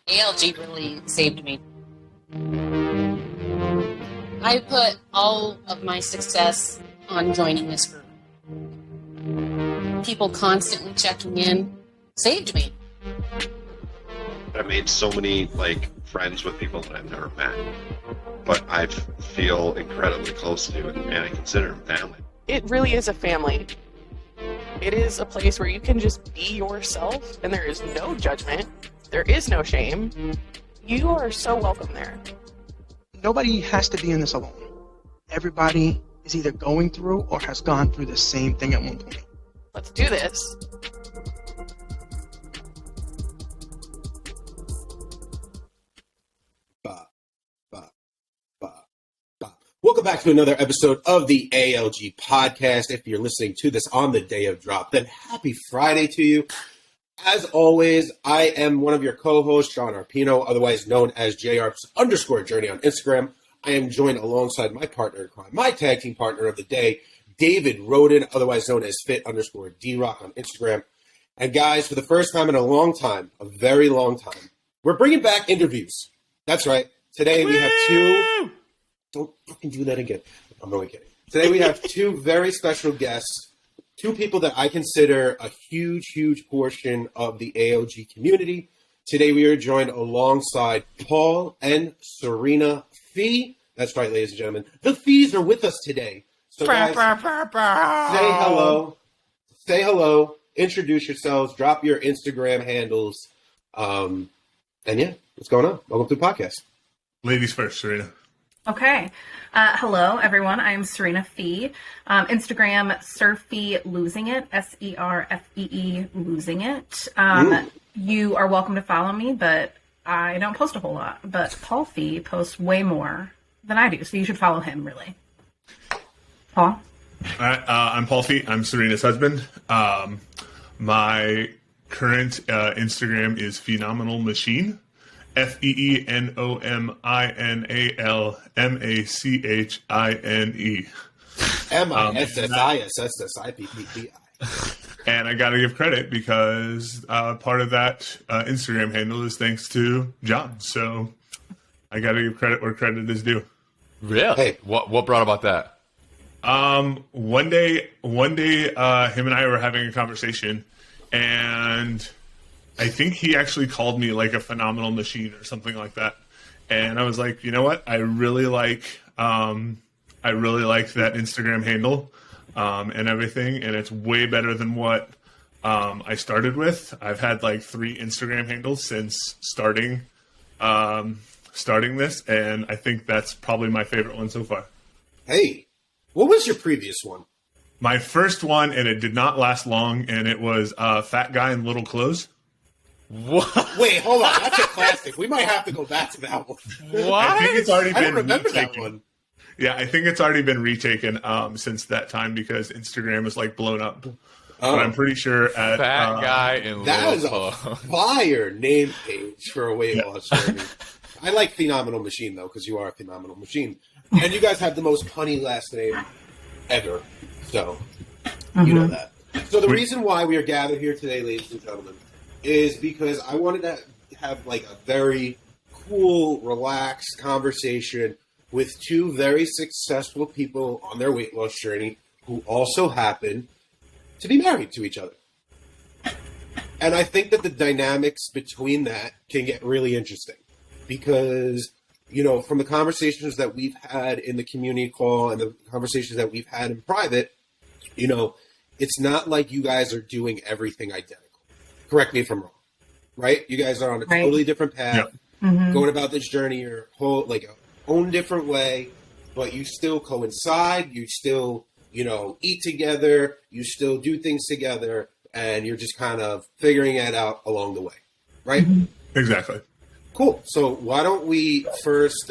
ALG really saved me. I put all of my success on joining this group. People constantly checking in saved me. I made so many friends with people that I've never met, but I feel incredibly close to, and I consider them family. It really is a family. It is a place where you can just be yourself, and there is no judgment. There is no shame. You are so welcome there. Nobody has to be in this alone. Everybody is either going through or has gone through the same thing at one point. Let's do this. Welcome back to another episode of the ALG podcast. If you're listening to this on the day of drop, then happy Friday to you. As always, I am one of your co-hosts, Sean Arpino, otherwise known as JARPS_Journey on Instagram. I am joined alongside my partner in crime, my tag team partner of the day, David Roden, otherwise known as Fit_DRock on Instagram. And guys, for the first time in a long time, a very long time, we're bringing back interviews. That's right. Today we have two... Don't fucking do that again. I'm only kidding. Today we have two very special guests, two people that I consider a huge, huge portion of the ALG community. Today we are joined alongside Paul and Serena Fee. That's right, ladies and gentlemen. The Fees are with us today. So guys, say hello. Say hello. Introduce yourselves. Drop your Instagram handles. And yeah, what's going on? Welcome to the podcast. Ladies first, Serena. Okay. Hello, everyone. I'm Serena Fee. Instagram, Surfee Losing It, SERFEE Losing It. You are welcome to follow me, but I don't post a whole lot. But Paul Fee posts way more than I do, so you should follow him, really. Paul? All right, I'm Paul Fee. I'm Serena's husband. My current Instagram is Phenomenal Machine. FEENOMINALMACHINE. MISSISSIPPPI. And I got to give credit because part of that Instagram handle is thanks to John. So I got to give credit where credit is due. Really? Hey. What brought about that? One day, him and I were having a conversation, and I think he actually called me like a phenomenal machine or something like that. And I was like, you know what? I really like that Instagram handle and everything. And it's way better than what I started with. I've had like 3 Instagram handles since starting this. And I think that's probably my favorite one so far. Hey, what was your previous one? My first one, and it did not last long, and it was Fat Guy in Little Clothes. What? Wait, hold on. That's a classic. We might have to go back to that one. What? I think it's already I been don't remember retaken. that one. Yeah, I think it's already been retaken since that time because Instagram is like blown up. Oh. But I'm pretty sure at Fat Guy in That is Little a Clothes. fire name page for a weight loss journey. I like Phenomenal Machine, though, because you are a phenomenal machine. And you guys have the most punny last name ever. So, you know that. So the reason why we are gathered here today, ladies and gentlemen, is because I wanted to have like a very cool, relaxed conversation with two very successful people on their weight loss journey who also happen to be married to each other. And I think that the dynamics between that can get really interesting because, you know, from the conversations that we've had in the community call and the conversations that we've had in private, you know, it's not like you guys are doing everything identical. Correct me if I'm wrong, right? You guys are on a totally different path, going about this journey your whole, like, own different way, but you still coincide, you still, you know, eat together, you still do things together, and you're just kind of figuring it out along the way, right? Exactly. Cool. So why don't we first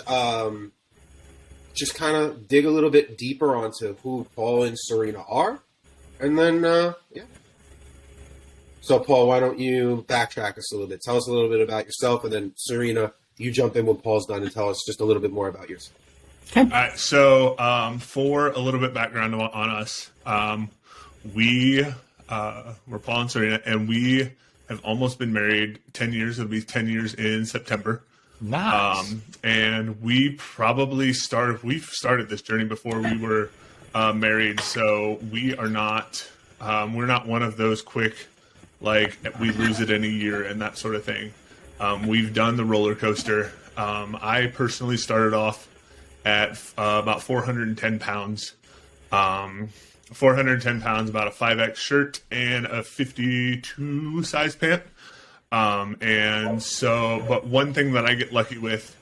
just kind of dig a little bit deeper onto who Paul and Serena are, and then, yeah. So, Paul, why don't you backtrack us a little bit? Tell us a little bit about yourself, and then, Serena, you jump in when Paul's done and tell us just a little bit more about yourself. All right. So, for a little bit background on us, we're Paul and Serena, and we have almost been married 10 years. It'll be 10 years in September. Nice. And we've started this journey before we were married. So we are not, we're not one of those quick, like we lose it in a year and that sort of thing. We've done the roller coaster. I personally started off at about 410 pounds. 410 pounds, about a 5X shirt and a 52 size pant. But one thing that I get lucky with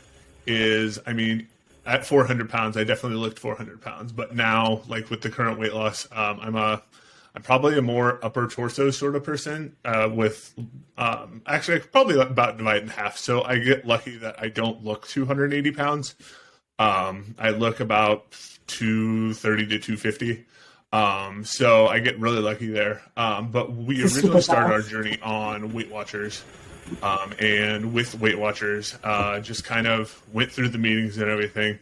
is, I mean, at 400 pounds, I definitely looked 400 pounds, but now, like with the current weight loss, I'm probably a more upper torso sort of person, actually I could probably about divide in half. So I get lucky that I don't look 280 pounds. I look about 230 to 250. So I get really lucky there. But we originally started our journey on Weight Watchers. And with Weight Watchers, just kind of went through the meetings and everything.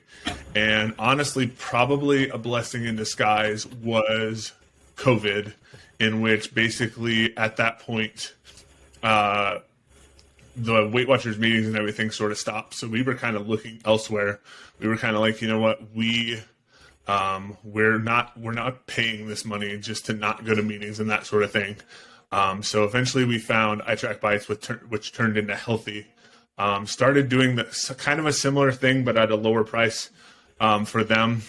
And honestly, probably a blessing in disguise was COVID, in which basically at that point, the Weight Watchers meetings and everything sort of stopped. So we were kind of looking elsewhere. We were kind of like, you know what, we're not paying this money just to not go to meetings and that sort of thing. So eventually we found iTrack Bites, which turned into Healthy. Started doing kind of a similar thing, but at a lower price for them,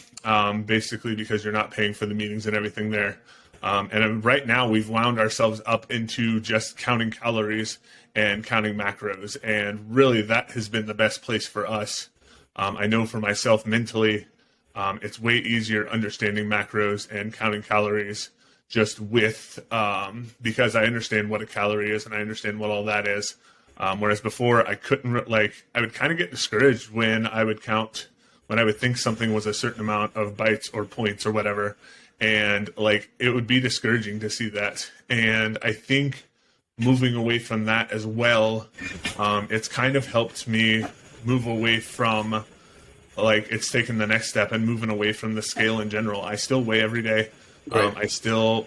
basically because you're not paying for the meetings and everything there. And right now we've wound ourselves up into just counting calories and counting macros. And really that has been the best place for us. I know for myself mentally, it's way easier understanding macros and counting calories just with, because I understand what a calorie is and I understand what all that is. Whereas before I couldn't, I would kind of get discouraged when I would think something was a certain amount of bites or points or whatever. And it would be discouraging to see that. And I think moving away from that as well, it's kind of helped me move away from, it's taken the next step and moving away from the scale in general. I still weigh every day. Right.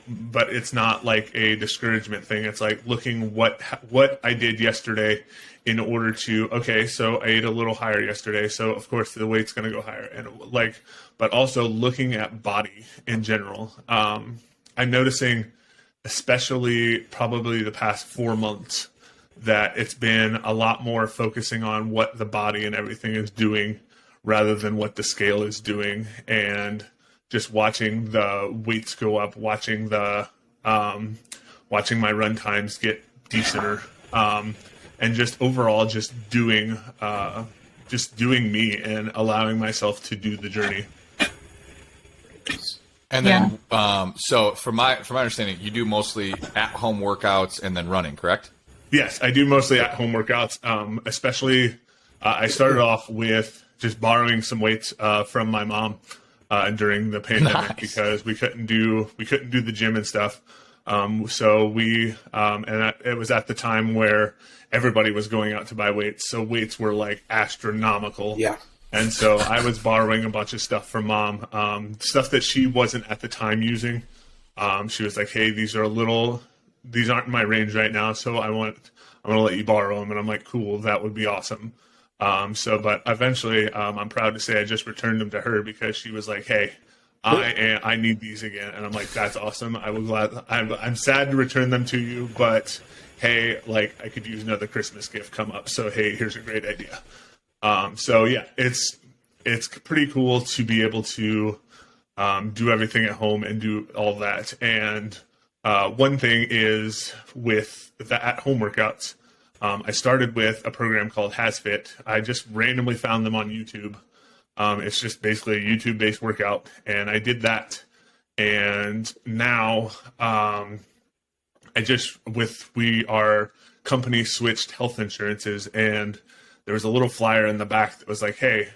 But it's not like a discouragement thing. It's like looking what I did yesterday in order to, okay, so I ate a little higher yesterday. So of course the weight's going to go higher. And but also looking at body in general. I'm noticing, especially probably the past 4 months, that it's been a lot more focusing on what the body and everything is doing rather than what the scale is doing. And just watching the weights go up, watching my run times get decenter, and just overall just doing me and allowing myself to do the journey. And then, so from my understanding, you do mostly at-home workouts and then running, correct? Yes, I do mostly at-home workouts. Especially, I started off with just borrowing some weights from my mom. During the pandemic, because we couldn't do the gym and stuff. So we, it was at the time where everybody was going out to buy weights. So weights were astronomical. Yeah. And so I was borrowing a bunch of stuff from mom, stuff that she wasn't at the time using. She was like, hey, these aren't in my range right now. So I'm going to let you borrow them. And I'm like, cool, that would be awesome. But eventually, I'm proud to say I just returned them to her because she was like, hey, I need these again. And I'm like, that's awesome. I'm sad to return them to you, but hey, I could use another Christmas gift come up. So, hey, here's a great idea. It's pretty cool to be able to, do everything at home and do all that. And, one thing is with the at-home workouts, I started with a program called HasFit. I just randomly found them on YouTube. It's just basically a YouTube-based workout, and I did that. And now, our company switched health insurances, and there was a little flyer in the back that was like, "Hey,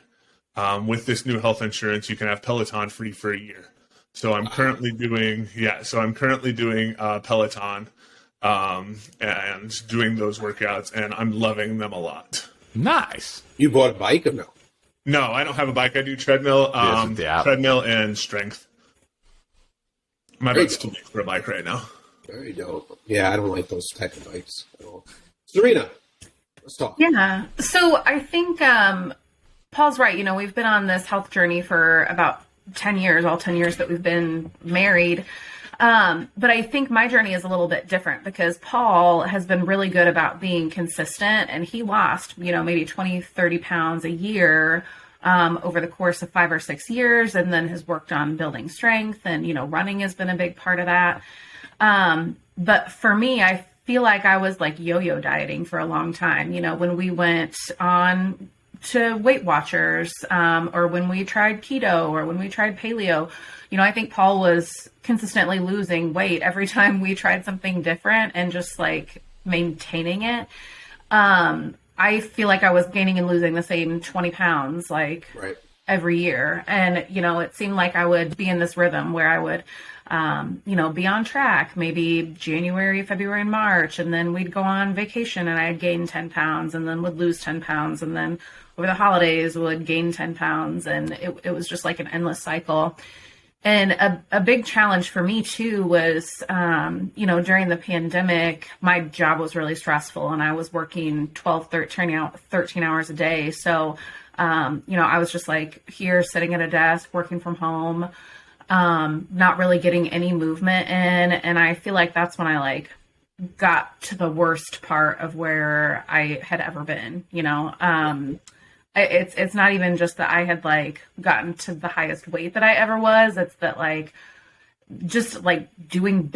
with this new health insurance, you can have Peloton free for a year." So I'm currently doing Peloton. And doing those workouts, and I'm loving them a lot. Nice. You bought a bike or no? No, I don't have a bike. I do treadmill, treadmill and strength. My bike's too big for a bike right now. Very dope. Yeah, I don't like those type of bikes at all. Serena, let's talk. Yeah. So I think Paul's right. We've been on this health journey for about 10 years, all 10 years that we've been married. But I think my journey is a little bit different because Paul has been really good about being consistent, and he lost, maybe 20, 30 pounds a year over the course of 5 or 6 years, and then has worked on building strength, and, running has been a big part of that. But for me, I feel like I was like yo-yo dieting for a long time. When we went on to Weight Watchers, or when we tried keto, or when we tried paleo, I think Paul was consistently losing weight every time we tried something different and just like maintaining it. I feel like I was gaining and losing the same 20 pounds, like every year. And, it seemed like I would be in this rhythm where I would, be on track, maybe January, February, and March. And then we'd go on vacation and I'd gain 10 pounds and then would lose 10 pounds. And then over the holidays would gain 10 pounds. And it was just like an endless cycle. And a big challenge for me too was, during the pandemic, my job was really stressful and I was working 13 hours a day. So, I was just like here sitting at a desk, working from home, not really getting any movement in. And I feel like that's when I got to the worst part of where I had ever been, It's not even just that I had gotten to the highest weight that I ever was. It's that just doing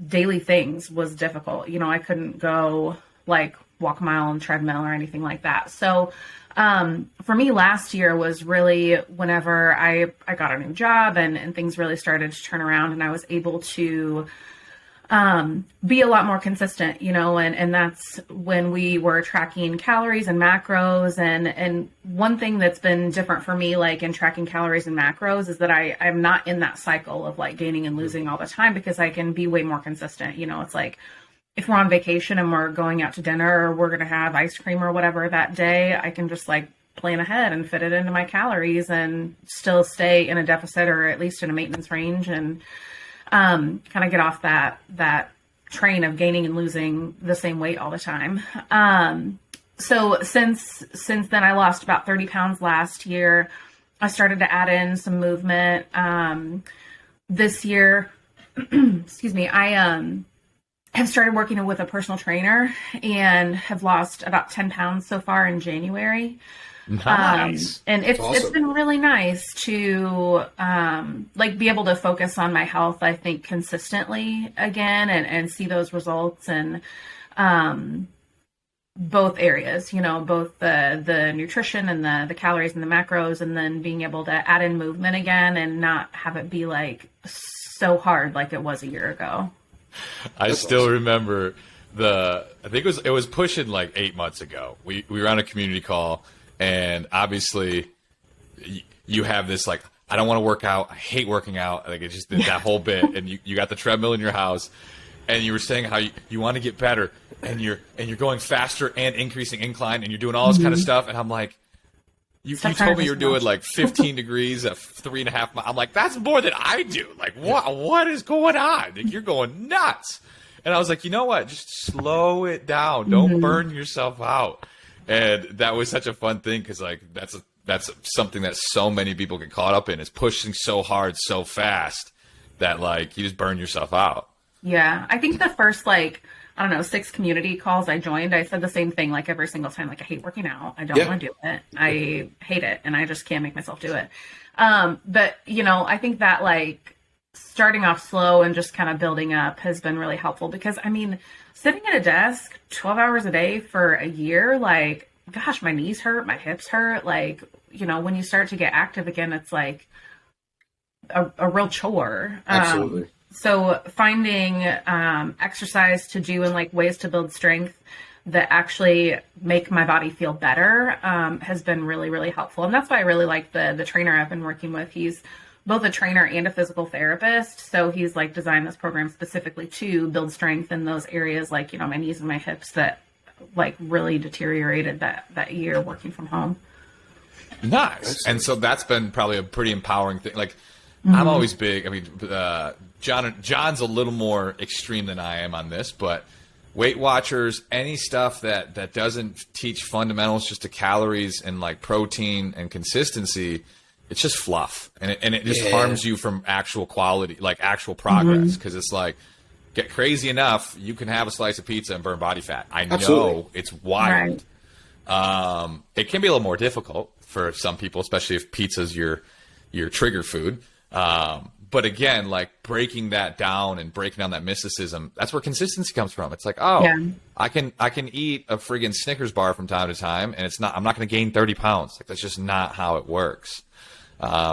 daily things was difficult. I couldn't go walk a mile on the treadmill or anything like that. So for me, last year was really whenever I got a new job and things really started to turn around and I was able to be a lot more consistent, and that's when we were tracking calories and macros. And one thing that's been different for me, in tracking calories and macros, is that I'm not in that cycle of gaining and losing all the time because I can be way more consistent. It's like if we're on vacation and we're going out to dinner or we're going to have ice cream or whatever that day, I can just plan ahead and fit it into my calories and still stay in a deficit or at least in a maintenance range and kind of get off that train of gaining and losing the same weight all the time. So since then I lost about 30 pounds last year. I started to add in some movement. This year, excuse me, I have started working with a personal trainer and have lost about 10 pounds so far in January. Nice. And it's awesome. It's been really nice to be able to focus on my health, I think, consistently again and see those results in both areas, both the nutrition and the calories and the macros, and then being able to add in movement again and not have it be so hard like it was a year ago. I still remember I think it was pushing 8 months ago. We were on a community call. And obviously, you have this I don't want to work out. I hate working out. It just did that whole bit. And you got the treadmill in your house, and you were saying how you want to get better, and you're going faster and increasing incline, and you're doing all this kind of stuff. And I'm like, you told me you're doing 15 degrees at 3.5 miles. I'm like, that's more than I do. What is going on? You're going nuts. And I was like, you know what? Just slow it down. Don't burn yourself out. And that was such a fun thing because that's something that so many people get caught up in is pushing so hard so fast that you just burn yourself out. Yeah, I think the first 6 community calls I joined, I said the same thing every single time. I hate working out. I don't want to do it. I hate it, and I just can't make myself do it. But I think that starting off slow and just kind of building up has been really helpful because sitting at a desk 12 hours a day for a year, gosh, my knees hurt, my hips hurt. When you start to get active again, it's a real chore. Absolutely. So finding exercise to do and ways to build strength that actually make my body feel better has been really, really helpful. And that's why I really like the trainer I've been working with. He's both a trainer and a physical therapist. So he's designed this program specifically to build strength in those areas my knees and my hips that really deteriorated that year working from home. Nice. And so that's been probably a pretty empowering thing. I'm always big. John's a little more extreme than I am on this, but Weight Watchers, any stuff that doesn't teach fundamentals just to calories and like protein and consistency, it's just fluff, and it just harms you from actual quality, like actual progress, because it's like, get crazy enough, you can have a slice of pizza and burn body fat. I know it's wild. Right. It can be a little more difficult for some people, especially if pizza's your trigger food. But again, like breaking that down and breaking down that mysticism, that's where consistency comes from. It's like, I can eat a friggin' Snickers bar from time to time, and I'm not going to gain 30 pounds. Like, that's just not how it works.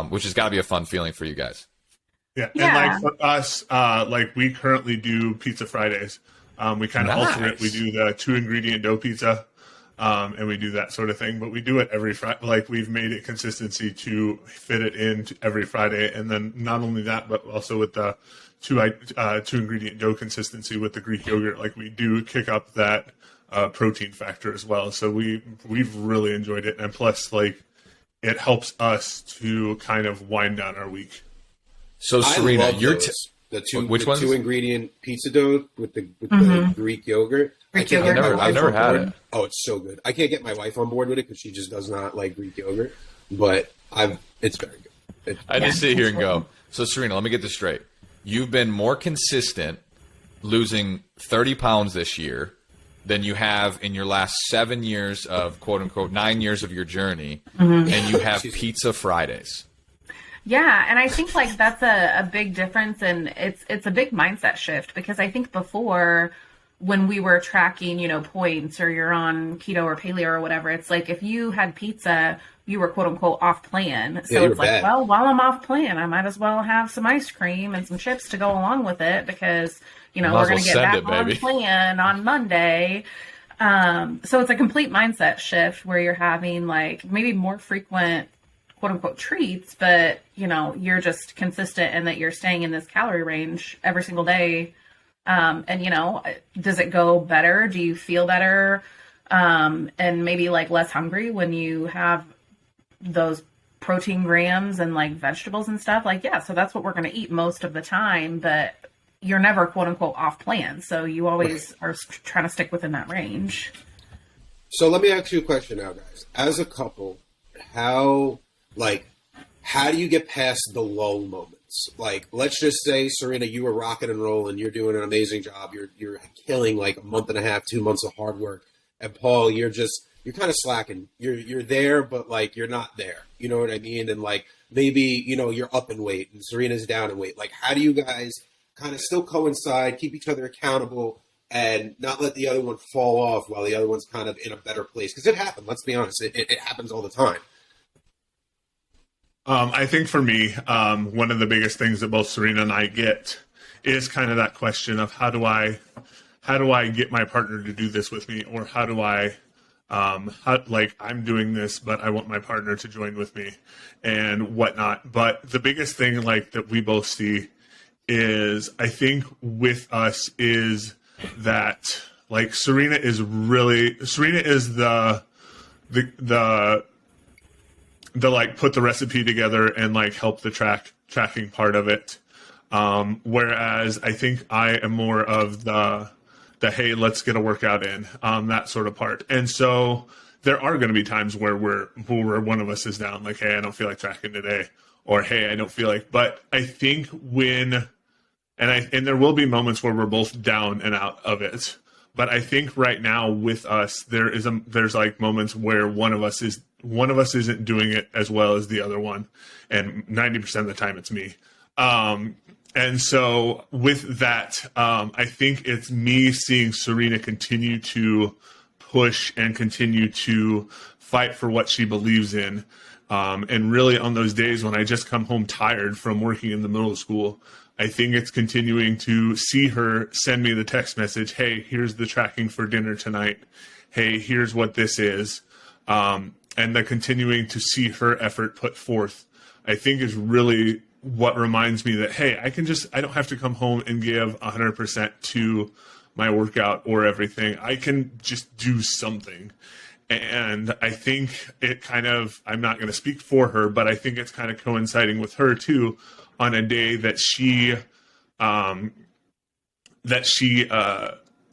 Which has got to be a fun feeling for you guys. Yeah. And like for us, like we currently do Pizza Fridays. We kind of alternate. We do the 2-ingredient dough pizza. And we do that sort of thing, but we do it every Friday. Like, we've made it consistency to fit it in every Friday. And then not only that, but also with the 2-ingredient dough consistency with the Greek yogurt, like we do kick up that protein factor as well. So we've really enjoyed it. And plus, like, it helps us to kind of wind down our week. So Serena, the 2-ingredient pizza dough with the Greek yogurt. Greek yogurt. I've never had it. Oh, it's so good. I can't get my wife on board with it because she just does not like Greek yogurt, but it's very good. I just sit here and go, so Serena, let me get this straight. You've been more consistent losing 30 pounds this year than you have in your last 7 years of quote unquote 9 years of your journey, and you have Pizza Fridays. Yeah, and I think like that's a big difference, and it's a big mindset shift, because I think before, when we were tracking, points, or you're on keto or paleo or whatever, it's like if you had pizza, you were quote unquote off plan. So it's like, well, while I'm off plan, I might as well have some ice cream and some chips to go along with it, because we're going to get back on plan on Monday. So it's a complete mindset shift where you're having like maybe more frequent quote unquote treats, but you're just consistent in that you're staying in this calorie range every single day. And does it go better? Do you feel better? And maybe like less hungry when you have those protein grams and like vegetables and stuff? Like, yeah, so that's what we're going to eat most of the time, but you're never quote unquote off plan. So you always are trying to stick within that range. So let me ask you a question now, guys. As a couple, how do you get past the lull moments? Like, let's just say, Serena, you were rocking and rolling. You're doing an amazing job. You're killing like a month and a half, 2 months of hard work. And Paul, you're kind of slacking. You're there, but like you're not there. You know what I mean? And like maybe you're up in weight and Serena's down in weight. Like, how do you guys kind of still coincide, keep each other accountable, and not let the other one fall off while the other one's kind of in a better place? Because it happens. Let's be honest. It happens all the time. I think for me, one of the biggest things that both Serena and I get is kind of that question of how do I get my partner to do this with me, or how do I, I'm doing this, but I want my partner to join with me and whatnot. But the biggest thing like that we both see is, I think with us is that like Serena is the like put the recipe together and like help the tracking part of it. Whereas I think I am more of the hey, let's get a workout in, that sort of part. And so there are going to be times where one of us is down, like, hey, I don't feel like tracking today, or hey, I don't feel like. But I think and there will be moments where we're both down and out of it. But I think right now with us, there's like moments where one of us isn't doing it as well as the other one, and 90% of the time it's me. And so with that, I think it's me seeing Serena continue to push and continue to fight for what she believes in. And really on those days when I just come home tired from working in the middle school, I think it's continuing to see her send me the text message, hey, here's the tracking for dinner tonight. Hey, here's what this is. And the continuing to see her effort put forth, I think is really what reminds me that, hey, I don't have to come home and give 100% to my workout or everything. I can just do something. And I think I'm not going to speak for her, but I think it's kind of coinciding with her too, on a day that she that she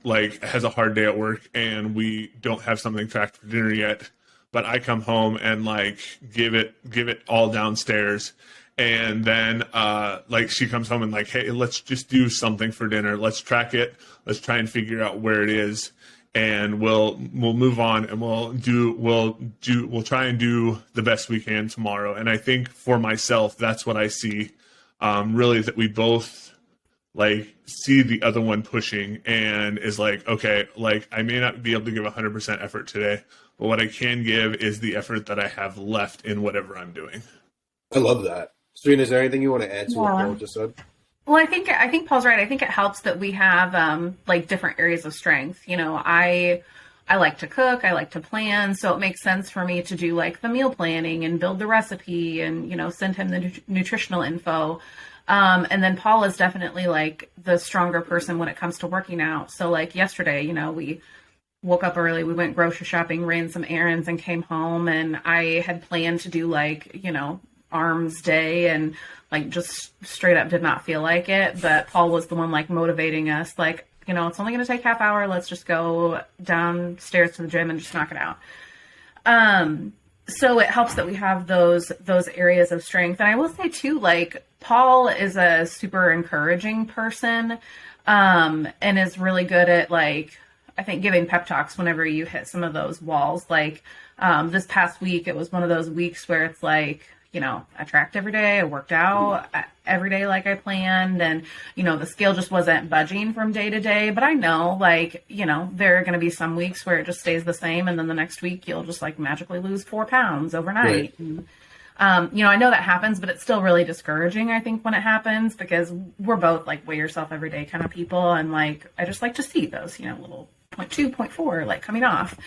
like has a hard day at work and we don't have something tracked for dinner yet, but I come home and like give it all downstairs. And then like she comes home and like, hey, let's just do something for dinner. Let's track it. Let's try and figure out where it is. And we'll move on and we'll try and do the best we can tomorrow. And I think for myself, that's what I see, really, that we both like see the other one pushing and is like, okay, like I may not be able to give 100% effort today, but what I can give is the effort that I have left in whatever I'm doing. I love that. Serena, is there anything you want to add to what Paul just said? Well, I think Paul's right. I think it helps that we have like different areas of strength. You know, I like to cook, I like to plan, so it makes sense for me to do like the meal planning and build the recipe and, you know, send him the nutritional info. And then Paul is definitely like the stronger person when it comes to working out. So like yesterday, you know, we woke up early, we went grocery shopping, ran some errands and came home, and I had planned to do like, you know, arms day and like just straight up did not feel like it. But Paul was the one like motivating us, like, you know, it's only going to take half hour. Let's just go downstairs to the gym and just knock it out. So it helps that we have those areas of strength. And I will say too, like Paul is a super encouraging person, and is really good at like, I think giving pep talks whenever you hit some of those walls. Like, this past week, it was one of those weeks where it's like, you know, I tracked every day, I worked out every day like I planned, and, you know, the scale just wasn't budging from day to day. But I know, like, you know, there are going to be some weeks where it just stays the same, and then the next week you'll just like magically lose 4 pounds overnight. Right. And, you know, I know that happens, but it's still really discouraging, I think, when it happens, because we're both like weigh yourself every day kind of people. And like, I just like to see those, you know, little 0.2, 0.4, like coming off.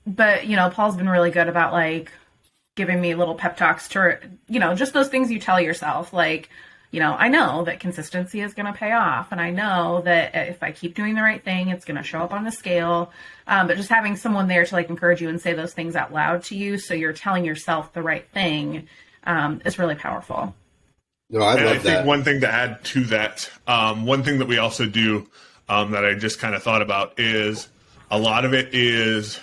But, you know, Paul's been really good about like giving me little pep talks to, you know, just those things you tell yourself, like, you know, I know that consistency is going to pay off, and I know that if I keep doing the right thing, it's going to show up on the scale. But just having someone there to like encourage you and say those things out loud to you, so you're telling yourself the right thing, is really powerful. No, I love that. I think one thing to add to that, one thing that we also do, that I just kind of thought about is a lot of it is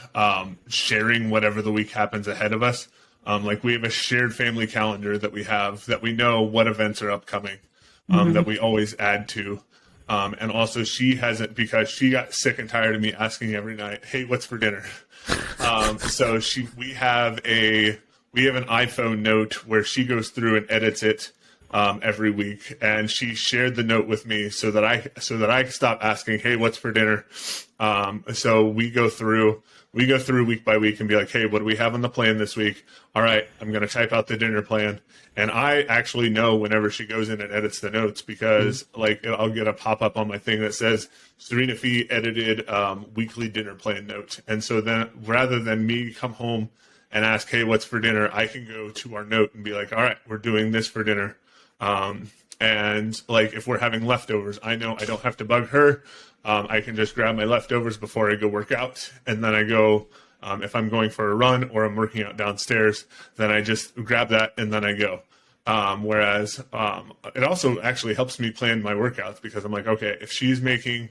sharing whatever the week happens ahead of us. Like we have a shared family calendar that we have that we know what events are upcoming, that we always add to. And also she hasn't, because she got sick and tired of me asking every night, hey, what's for dinner? So we have an iPhone note where she goes through and edits it every week, and she shared the note with me so that I stop asking, hey, what's for dinner? So we go through week by week and be like, hey, what do we have on the plan this week? All right, I'm going to type out the dinner plan. And I actually know whenever she goes in and edits the notes, because like I'll get a pop-up on my thing that says Serena Fee edited weekly dinner plan note. And so then rather than me come home and ask, hey, what's for dinner, I can go to our note and be like, all right, we're doing this for dinner. And like if we're having leftovers, I know I don't have to bug her. I can just grab my leftovers before I go work out, and then I go, if I'm going for a run or I'm working out downstairs, then I just grab that and then I go. Whereas it also actually helps me plan my workouts, because I'm like, okay, if she's making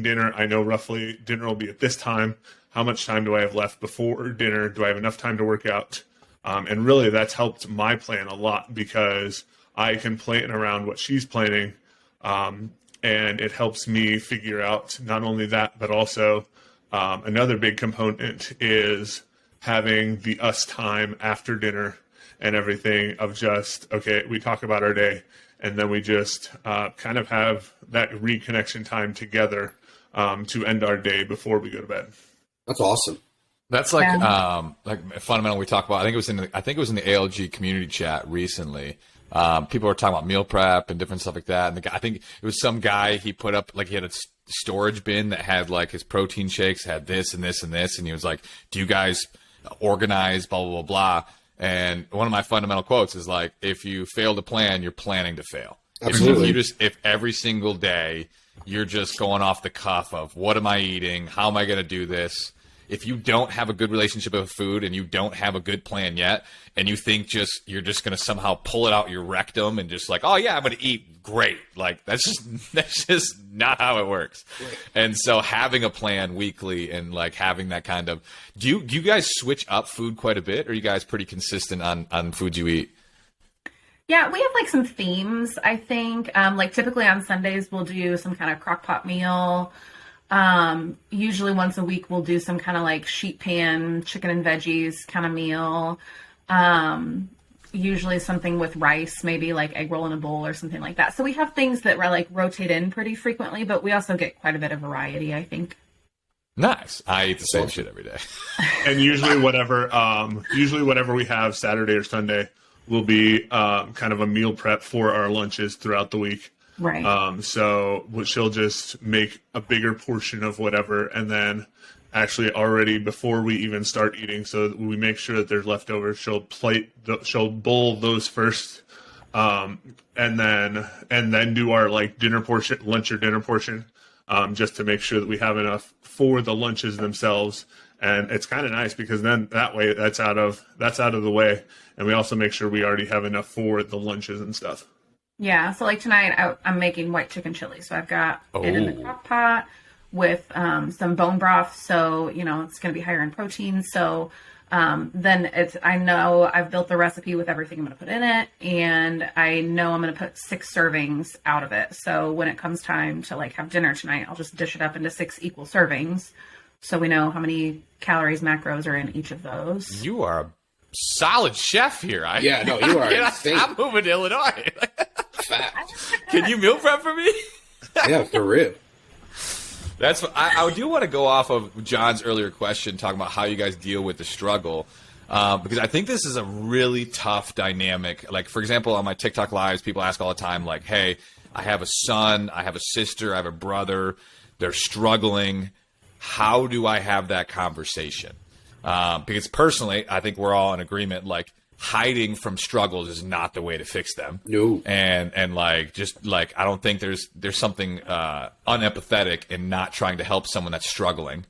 dinner, I know roughly dinner will be at this time. How much time do I have left before dinner? Do I have enough time to work out? And really that's helped my plan a lot, because I can plan around what she's planning. And it helps me figure out not only that, but also another big component is having the us time after dinner and everything of just, okay, we talk about our day, and then we just kind of have that reconnection time together to end our day before we go to bed. That's awesome. That's like fundamental. We talk about. I think it was in the ALG community chat recently. People were talking about meal prep and different stuff like that. And I think it was some guy, he put up, like, he had a storage bin that had like his protein shakes, had this and this and this. And he was like, do you guys organize, blah, blah, blah, blah. And one of my fundamental quotes is like, if you fail to plan, you're planning to fail. Absolutely. If every single day you're just going off the cuff of what am I eating? How am I going to do this? if you don't have a good relationship with food and you don't have a good plan yet, and you think you're just going to somehow pull it out your rectum and just like, oh yeah, I'm going to eat great. Like that's just not how it works. Right. And so having a plan weekly and like having that kind of, do you guys switch up food quite a bit? Or are you guys pretty consistent on foods you eat? Yeah, we have like some themes, I think. Like typically on Sundays, we'll do some kind of crock pot meal. Usually once a week, we'll do some kind of like sheet pan, chicken and veggies kind of meal. Usually something with rice, maybe like egg roll in a bowl or something like that. So we have things that like rotate in pretty frequently, but we also get quite a bit of variety, I think. Nice. I eat the same shit every day. And usually whatever we have Saturday or Sunday will be kind of a meal prep for our lunches throughout the week. Right. So she'll just make a bigger portion of whatever, and then actually already before we even start eating, so that we make sure that there's leftovers. She'll bowl those first, and then do our like dinner portion, lunch or dinner portion, just to make sure that we have enough for the lunches themselves. And it's kind of nice because then that way that's out of the way. And we also make sure we already have enough for the lunches and stuff. Yeah. So like tonight I'm making white chicken chili. So I've got it in the crock pot with some bone broth. So, it's going to be higher in protein. So then I know I've built the recipe with everything I'm going to put in it. And I know I'm going to put 6 servings out of it. So when it comes time to like have dinner tonight, I'll just dish it up into 6 equal servings. So we know how many calories, macros are in each of those. You are a solid chef here. You are insane. I'm moving to Illinois. Can you meal prep for me? Yeah, for real. That's what I do want to go off of John's earlier question, talking about how you guys deal with the struggle. Because I think this is a really tough dynamic. Like, for example, on my TikTok lives, people ask all the time, like, hey, I have a son, I have a sister, I have a brother, they're struggling. How do I have that conversation? Because personally, I think we're all in agreement, like, hiding from struggles is not the way to fix them. No. And like, just like, I don't think there's something unempathetic in not trying to help someone that's struggling.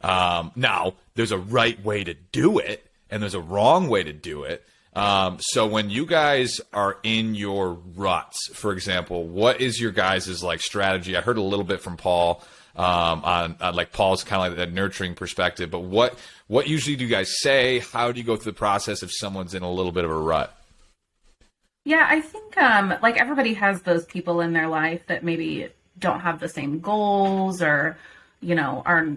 Now, there's a right way to do it, and there's a wrong way to do it. So when you guys are in your ruts, for example, what is your guys' like strategy? I heard a little bit from Paul on like Paul's kind of like that nurturing perspective, but what usually do you guys say? How do you go through the process if someone's in a little bit of a rut? Yeah, I think like everybody has those people in their life that maybe don't have the same goals or, are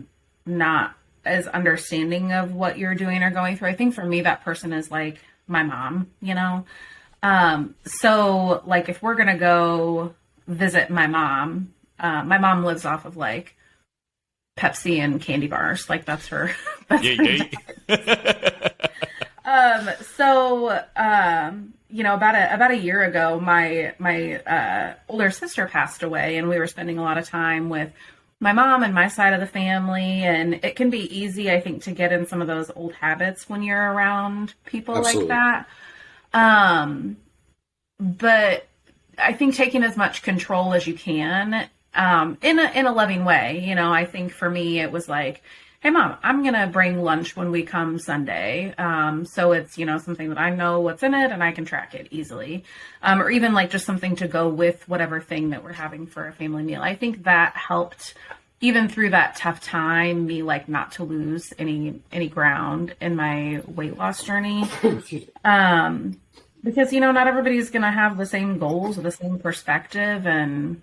not as understanding of what you're doing or going through. I think for me, that person is like my mom, So like if we're going to go visit my mom lives off of like Pepsi and candy bars. Like that's her. That's about a year ago, my older sister passed away, and we were spending a lot of time with my mom and my side of the family. And it can be easy, I think, to get in some of those old habits when you're around people Absolutely. Like that. But I think taking as much control as you can, in a loving way. I think for me, it was like, hey mom, I'm going to bring lunch when we come Sunday. So it's, something that I know what's in it and I can track it easily. Or even like just something to go with whatever thing that we're having for a family meal. I think that helped even through that tough time, me like not to lose any ground in my weight loss journey. Because, not everybody's going to have the same goals or the same perspective, and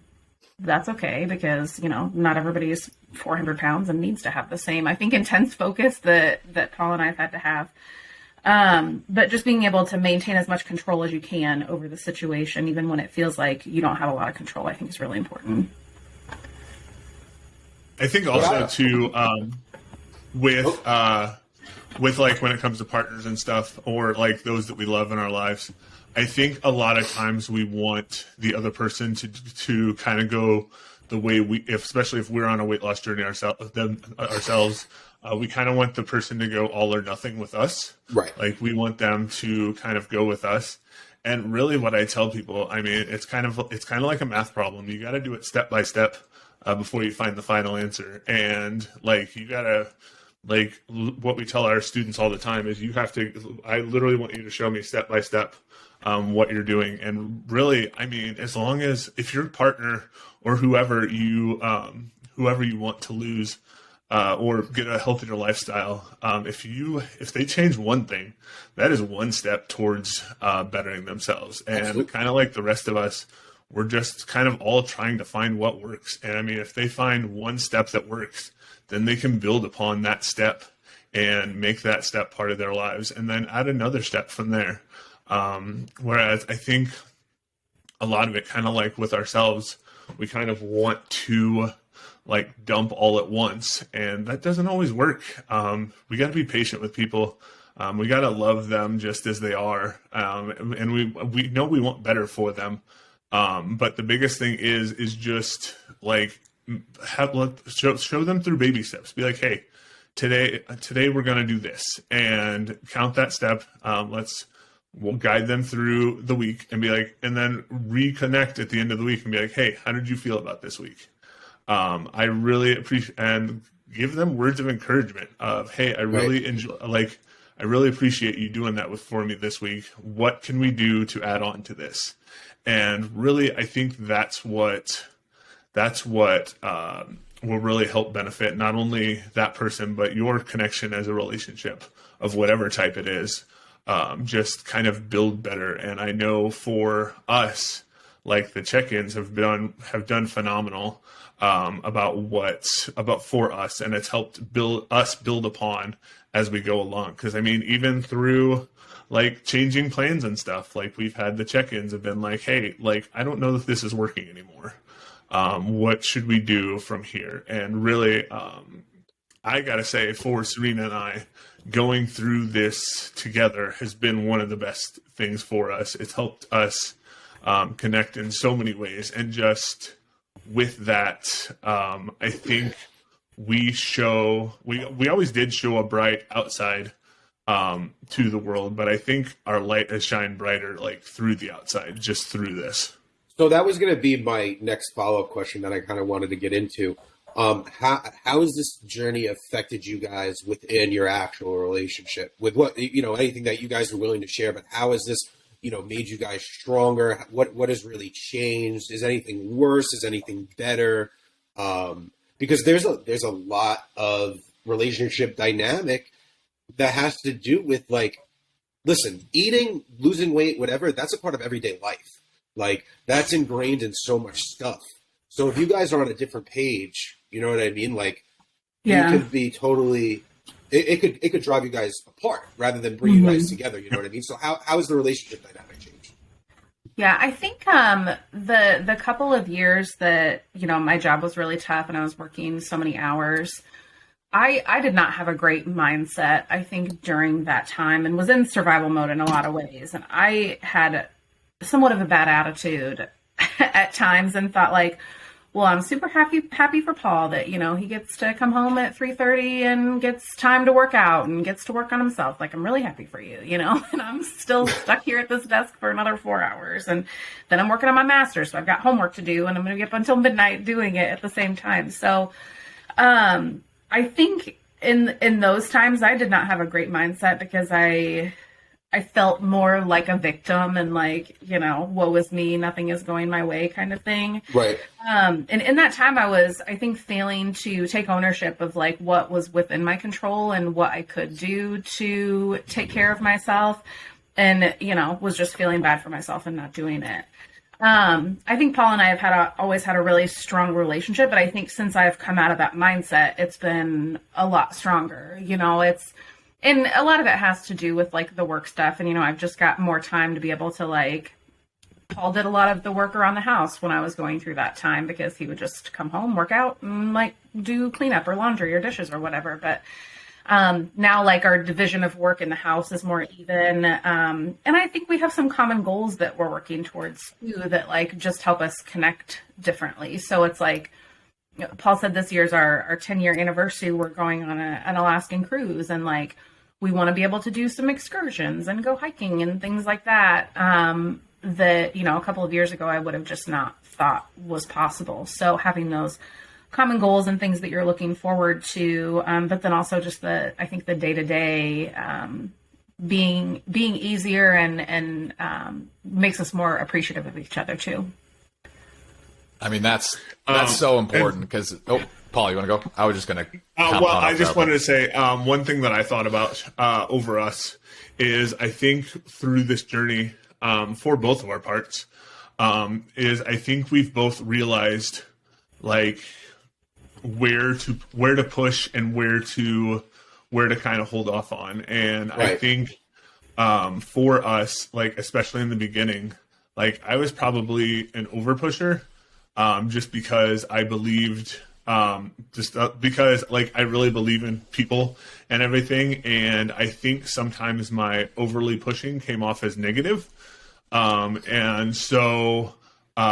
that's okay because, not everybody is 400 pounds and needs to have the same, I think, intense focus that Paul and I have had to have. But just being able to maintain as much control as you can over the situation, even when it feels like you don't have a lot of control, I think is really important. I think also too, with like when it comes to partners and stuff, or like those that we love in our lives, I think a lot of times we want the other person to kind of go the way especially if we're on a weight loss journey ourselves, we kind of want the person to go all or nothing with us. Right. Like we want them to kind of go with us. And really what I tell people, I mean, it's kind of like a math problem. You got to do it step by step before you find the final answer. And like, you got to what we tell our students all the time is I literally want you to show me step by step what you're doing. And really, I mean, as long as if your partner or whoever you want to lose or get a healthier lifestyle, if they change one thing, that is one step towards bettering themselves. And kind of like the rest of us, we're just kind of all trying to find what works. And I mean, if they find one step that works, then they can build upon that step and make that step part of their lives, and then add another step from there. Whereas I think a lot of it, kind of like with ourselves, we kind of want to like dump all at once, and that doesn't always work. We got to be patient with people. We got to love them just as they are. And we know we want better for them. But the biggest thing is just like, show them through baby steps. Be like, hey, today we're going to do this, and count that step. We'll guide them through the week and be like, and then reconnect at the end of the week and be like, hey, how did you feel about this week? I really appreciate, and give them words of encouragement of, hey, I really I really appreciate you doing that for me this week. What can we do to add on to this? And really, I think that's what will really help benefit not only that person, but your connection as a relationship of whatever type it is. Just kind of build better. And I know for us, like the check-ins have done phenomenal for us, and it's helped build upon as we go along. Because I mean, even through like changing plans and stuff, like we've had the check-ins have been like, hey, like I don't know if this is working anymore. What should we do from here? And really, I gotta say, for Serena and I, going through this together has been one of the best things for us. It's helped us connect in so many ways, and just with that, I think we always did show a bright outside to the world, but I think our light has shined brighter like through the outside, just through this. So that was going to be my next follow-up question that I kind of wanted to get into. How has this journey affected you guys within your actual relationship? With what, anything that you guys are willing to share, but how has this, made you guys stronger? What has really changed? Is anything worse? Is anything better? Because there's a lot of relationship dynamic that has to do with, like, listen, eating, losing weight, whatever, that's a part of everyday life. Like, that's ingrained in so much stuff. So if you guys are on a different page, you know what I mean? Like, Yeah. you could be totally, it could drive you guys apart rather than bring you guys together. You know what I mean? So how has the relationship dynamic changed? Yeah, I think the couple of years that, my job was really tough and I was working so many hours, I did not have a great mindset, I think, during that time, and was in survival mode in a lot of ways. And I had somewhat of a bad attitude at times and thought like, well, I'm super happy for Paul that, he gets to come home at 3:30 and gets time to work out and gets to work on himself. Like, I'm really happy for you, and I'm still stuck here at this desk for another 4 hours. And then I'm working on my master's. So I've got homework to do and I'm going to get up until midnight doing it at the same time. So, I think in those times I did not have a great mindset because I felt more like a victim and like, woe is me, nothing is going my way kind of thing. Right. And in that time I was, I think, failing to take ownership of like what was within my control and what I could do to take care of myself, and, was just feeling bad for myself and not doing it. I think Paul and I have always had a really strong relationship, but I think since I've come out of that mindset, it's been a lot stronger. And a lot of it has to do with like the work stuff. And, I've just got more time to be able to like, Paul did a lot of the work around the house when I was going through that time because he would just come home, work out, and like do cleanup or laundry or dishes or whatever. But now like our division of work in the house is more even. And I think we have some common goals that we're working towards too that like just help us connect differently. So it's like, Paul said this year's our 10-year anniversary. We're going on an Alaskan cruise, and like we want to be able to do some excursions and go hiking and things like that. That, a couple of years ago I would have just not thought was possible. So having those common goals and things that you're looking forward to. But then also just I think the day to day being easier and makes us more appreciative of each other too. I mean, that's so important because. Oh, Paul, you want to go? I was just going to. Well, I just wanted to say one thing that I thought about over us is I think through this journey for both of our parts is I think we've both realized like where to push and where to kind of hold off on, and right. I think for us, like especially in the beginning, like I was probably an over pusher just because I believed. Because like I really believe in people and everything, and I think sometimes my overly pushing came off as negative. And so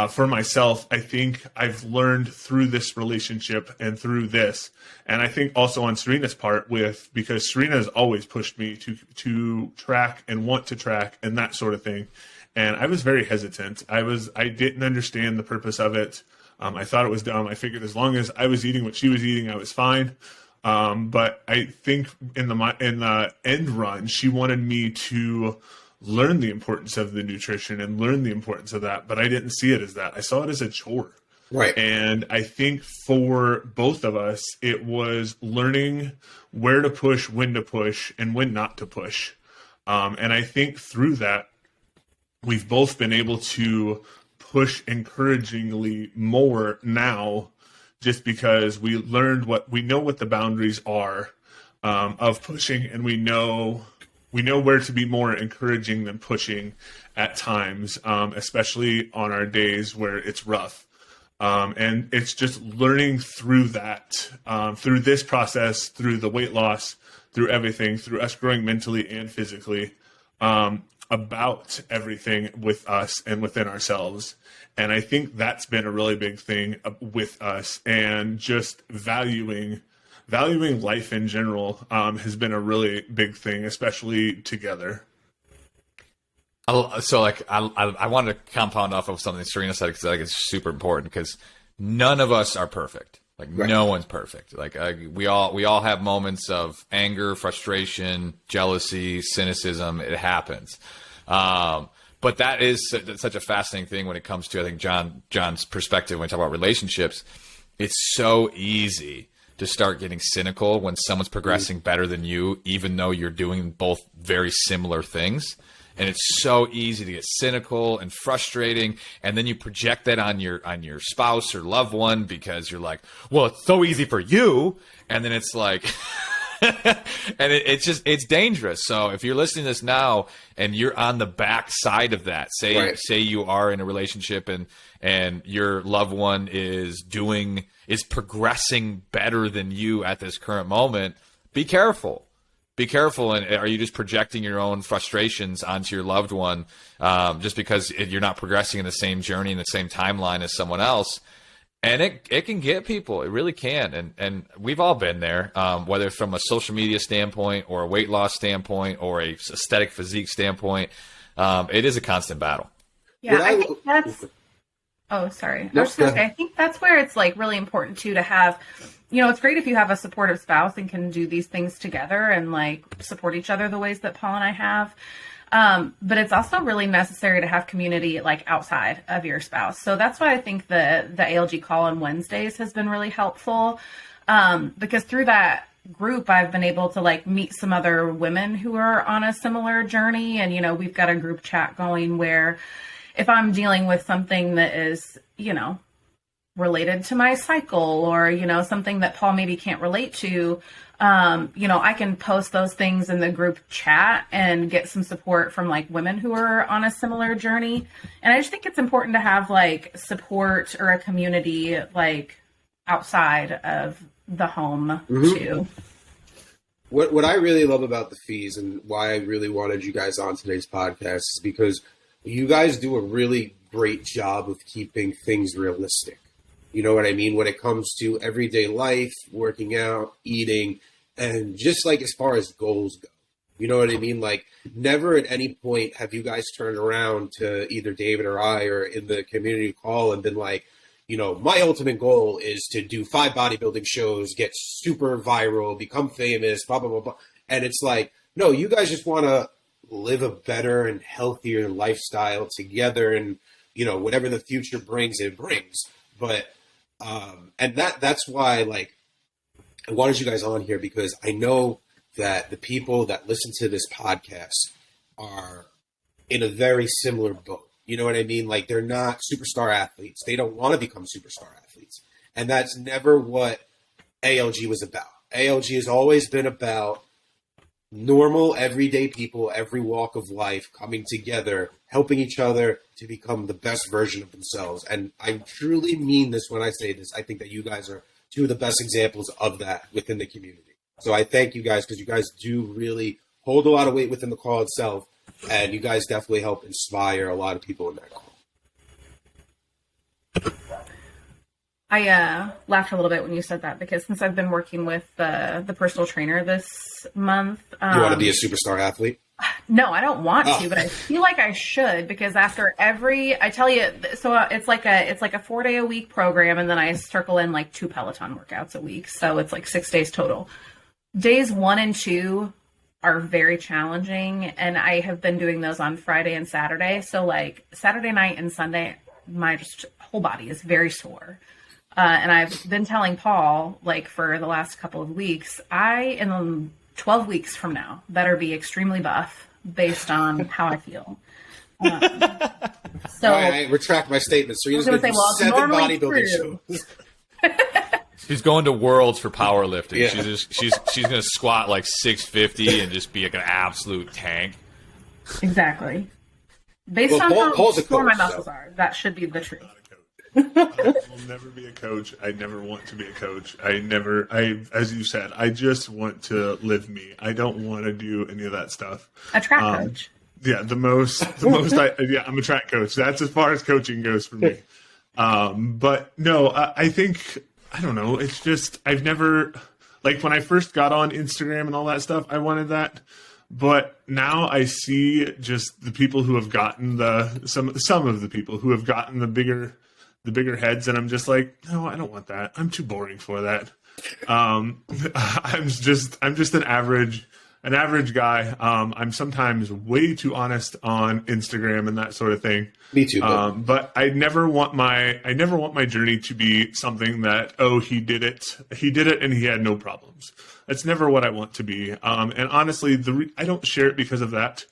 for myself, I think I've learned through this relationship and through this, and I think also on Serena's part because Serena has always pushed me to track and want to track and that sort of thing. And I was very hesitant. I didn't understand the purpose of it. I thought it was dumb. I figured as long as I was eating what she was eating, I was fine. But I think in the end run, she wanted me to learn the importance of the nutrition and learn the importance of that. But I didn't see it as that. I saw it as a chore. Right. And I think for both of us, it was learning where to push, when to push, and when not to push. And I think through that, we've both been able to push encouragingly more now, just because we learned we know what the boundaries are of pushing, and we know where to be more encouraging than pushing at times, especially on our days where it's rough. And it's just learning through that, through this process, through the weight loss, through everything, through us growing mentally and physically, about everything with us and within ourselves. And I think that's been a really big thing with us, and just valuing life in general has been a really big thing, especially together. So like I wanted to compound off of something Serena said, because I think it's super important, because none of us are perfect. Like right. No one's perfect. Like we all have moments of anger, frustration, jealousy, cynicism. It happens. But that is such a fascinating thing when it comes to, I think, John's perspective when we talk about relationships. It's so easy to start getting cynical when someone's progressing better than you, even though you're doing both very similar things. And it's so easy to get cynical and frustrating, and then you project that on your spouse or loved one, because you're like, well, it's so easy for you, and then it's like, and it's dangerous. So if you're listening to this now and you're on the back side of that, say you are in a relationship and your loved one is progressing better than you at this current moment, be careful. Be careful, and are you just projecting your own frustrations onto your loved one just because you're not progressing in the same journey, in the same timeline as someone else? And it can get people. It really can. And we've all been there, whether from a social media standpoint or a weight loss standpoint or a aesthetic physique standpoint. It is a constant battle. Yeah, I think that's... Oh, sorry. I was just going to say, I think that's where it's like really important too to have... You know, it's great if you have a supportive spouse and can do these things together and like support each other the ways that Paul and I have. But it's also really necessary to have community like outside of your spouse. So that's why I think the ALG call on Wednesdays has been really helpful. Because through that group, I've been able to like meet some other women who are on a similar journey. And, you know, we've got a group chat going where if I'm dealing with something that is, you know, related to my cycle, or, you know, something that Paul maybe can't relate to, you know, I can post those things in the group chat and get some support from like women who are on a similar journey. And I just think it's important to have like support or a community like outside of the home too. What I really love about the Fees and why I really wanted you guys on today's podcast is because you guys do a really great job of keeping things realistic. You know what I mean? When it comes to everyday life, working out, eating, and just like as far as goals go. You know what I mean? Like never at any point have you guys turned around to either David or I or in the community call and been like, my ultimate goal is to do 5 bodybuilding shows, get super viral, become famous, blah, blah, blah, blah. And it's like, no, you guys just want to live a better and healthier lifestyle together, and, whatever the future brings, it brings. But, and that's why, like, I wanted you guys on here, because I know that the people that listen to this podcast are in a very similar boat. You know what I mean? Like, they're not superstar athletes. They don't want to become superstar athletes. And that's never what ALG was about. ALG has always been about normal, everyday people, every walk of life coming together, helping each other to become the best version of themselves. And I truly mean this when I say this. I think that you guys are 2 of the best examples of that within the community. So I thank you guys, because you guys do really hold a lot of weight within the call itself. And you guys definitely help inspire a lot of people in that call. I laughed a little bit when you said that, because since I've been working with the personal trainer this month, You want to be a superstar athlete? No, I don't want to, but I feel like I should, because after I tell you, so it's like a 4-day-a-week program, and then I circle in like 2 Peloton workouts a week, so it's like 6 days total. Days 1 and 2 are very challenging, and I have been doing those on Friday and Saturday. So like Saturday night and Sunday, my whole body is very sore. And I've been telling Paul, like, for the last couple of weeks, in 12 weeks from now, better be extremely buff based on how I feel. So I retract my statement. So you're just going to do 7 bodybuilding shows. She's going to Worlds for powerlifting. Yeah. She's going to squat like 650 and just be like an absolute tank. Exactly. Based on how sore my muscles are, that should be the truth. I will never be a coach. I never want to be a coach. As you said, I just want to live me. I don't want to do any of that stuff. A track coach. Yeah, I'm a track coach. That's as far as coaching goes for me. But no, I think, I don't know. It's just, I've never, like, when I first got on Instagram and all that stuff, I wanted that. But now I see just the people who have gotten some of the people who have gotten the bigger heads, and I'm just like, no, I don't want that. I'm too boring for that. I'm just an average guy. I'm sometimes way too honest on Instagram and that sort of thing. Me too. But I never want my journey to be something that, oh, he did it and he had no problems. That's never what I want to be. And honestly, I don't share it because of that.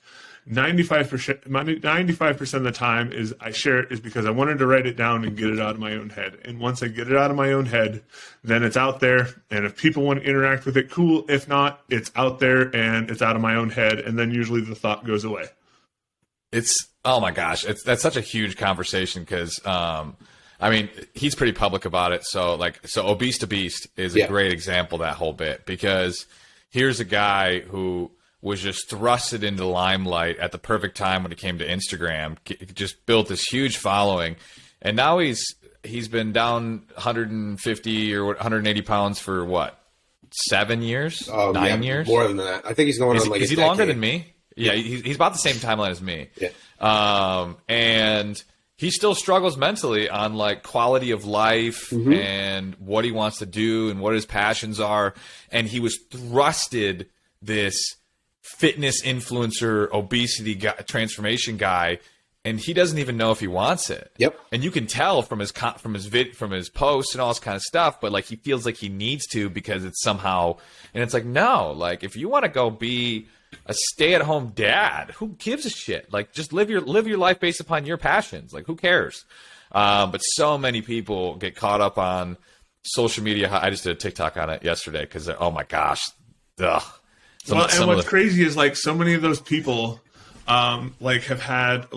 95% of the time I share it is because I wanted to write it down and get it out of my own head. And once I get it out of my own head, then it's out there. And if people want to interact with it, cool. If not, it's out there and it's out of my own head. And then usually the thought goes away. Oh my gosh, that's such a huge conversation, because I mean, he's pretty public about it. So Obese to Beast is a great example of that whole bit, because here's a guy who was just thrusted into the limelight at the perfect time when it came to Instagram, just built this huge following. And now he's been down 150 or 180 pounds for what? 7 years? 9 years? More than that. I think he's going on like Is he longer than me? Yeah, he's about the same timeline as me. Yeah. And he still struggles mentally on like quality of life and what he wants to do and what his passions are. And he was thrusted this fitness influencer, obesity guy, transformation guy, and he doesn't even know if he wants it. Yep. And you can tell from his posts and all this kind of stuff, but like he feels like he needs to, because it's somehow, and it's like, no, like if you want to go be a stay-at-home dad, who gives a shit? Like, just live your life based upon your passions. Like, who cares? But so many people get caught up on social media. I just did a TikTok on it yesterday because, oh my gosh, ugh. And what's crazy is like so many of those people, like have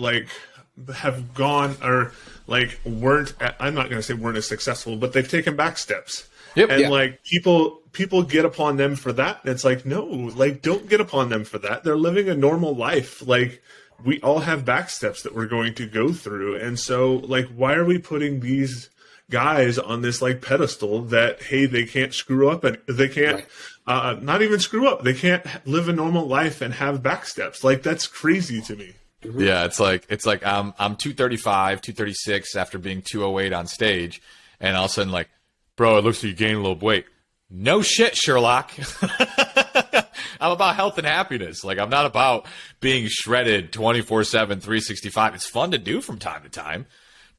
gone or like weren't. I'm not going to say weren't as successful, but they've taken back steps. Yep. And like people get upon them for that. And it's like, no, like don't get upon them for that. They're living a normal life. Like we all have back steps that we're going to go through. And so like, why are we putting these guys on this like pedestal that, hey, they can't screw up and they can't not even screw up. They can't live a normal life and have back steps. Like that's crazy to me. Yeah, it's like I'm 235, 236 after being 208 on stage, and all of a sudden like, bro, it looks like you gained a little weight. No shit, Sherlock. I'm about health and happiness. Like, I'm not about being shredded 24/7, 365. It's fun to do from time to time,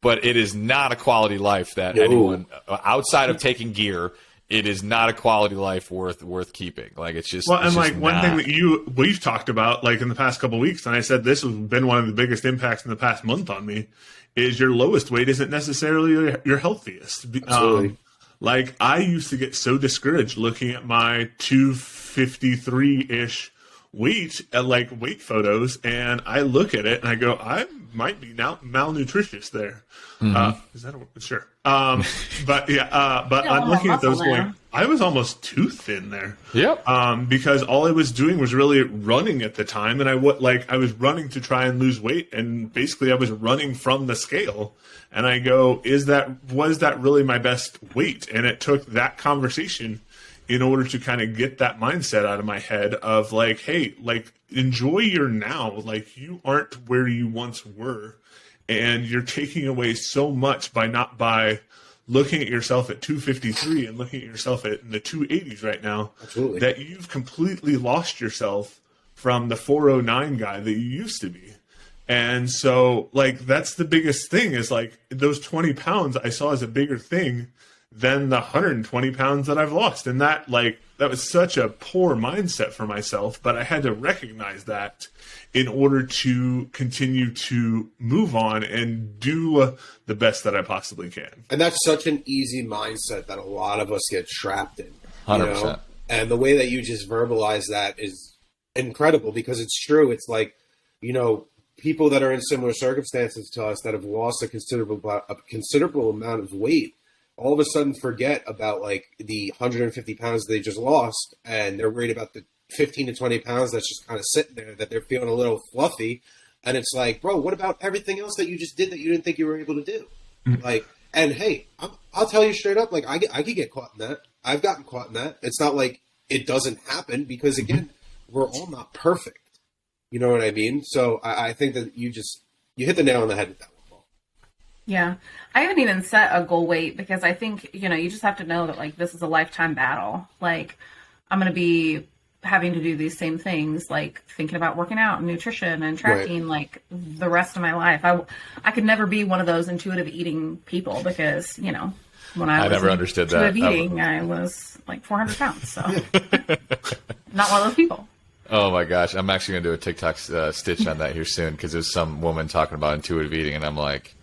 but it is not a quality life that anyone outside of taking gear. It is not a quality life worth keeping. Like, it's just well, it's and just like one not. thing that we've talked about like in the past couple of weeks, and I said this has been one of the biggest impacts in the past month on me, is your lowest weight isn't necessarily your healthiest. Absolutely. Like, I used to get so discouraged looking at my 253-ish weight at like weight photos, and I look at it and I go, I might be now malnutritious there. Is that sure? But yeah, but I'm looking at those going, I was almost too thin there. Yep. Because all I was doing was really running at the time, and I was running to try and lose weight, and basically I was running from the scale. And I go, was that really my best weight? And it took that conversation in order to kind of get that mindset out of my head of like, hey, like, enjoy your now. Like, you aren't where you once were, and you're taking away so much by looking at yourself at 253 and looking at yourself in the 280s right now. Absolutely. That you've completely lost yourself from the 409 guy that you used to be. And so, like, that's the biggest thing is, like, those 20 pounds I saw as a bigger thing than the 120 pounds that I've lost. And that was such a poor mindset for myself, but I had to recognize that in order to continue to move on and do the best that I possibly can. And that's such an easy mindset that a lot of us get trapped in. 100%. And the way that you just verbalize that is incredible, because it's true. It's like, people that are in similar circumstances to us that have lost a considerable amount of weight all of a sudden forget about like the 150 pounds they just lost, and they're worried about the 15 to 20 pounds that's just kind of sitting there that they're feeling a little fluffy. And it's like, bro, what about everything else that you just did that you didn't think you were able to do? Like, and hey, I'll tell you straight up, like, I could get caught in that. I've gotten caught in that. It's not like it doesn't happen, because again, we're all not perfect. You know what I mean? So I think that you hit the nail on the head with that one, Paul. Yeah. I haven't even set a goal weight, because I think, you just have to know that, like, this is a lifetime battle. Like, I'm going to be having to do these same things, like thinking about working out and nutrition and tracking, like, the rest of my life. I could never be one of those intuitive eating people, because, when I was never understood that. intuitive eating, I was like 400 pounds. So not one of those people. Oh my gosh, I'm actually gonna do a TikTok stitch on that here soon, because there's some woman talking about intuitive eating, and I'm like,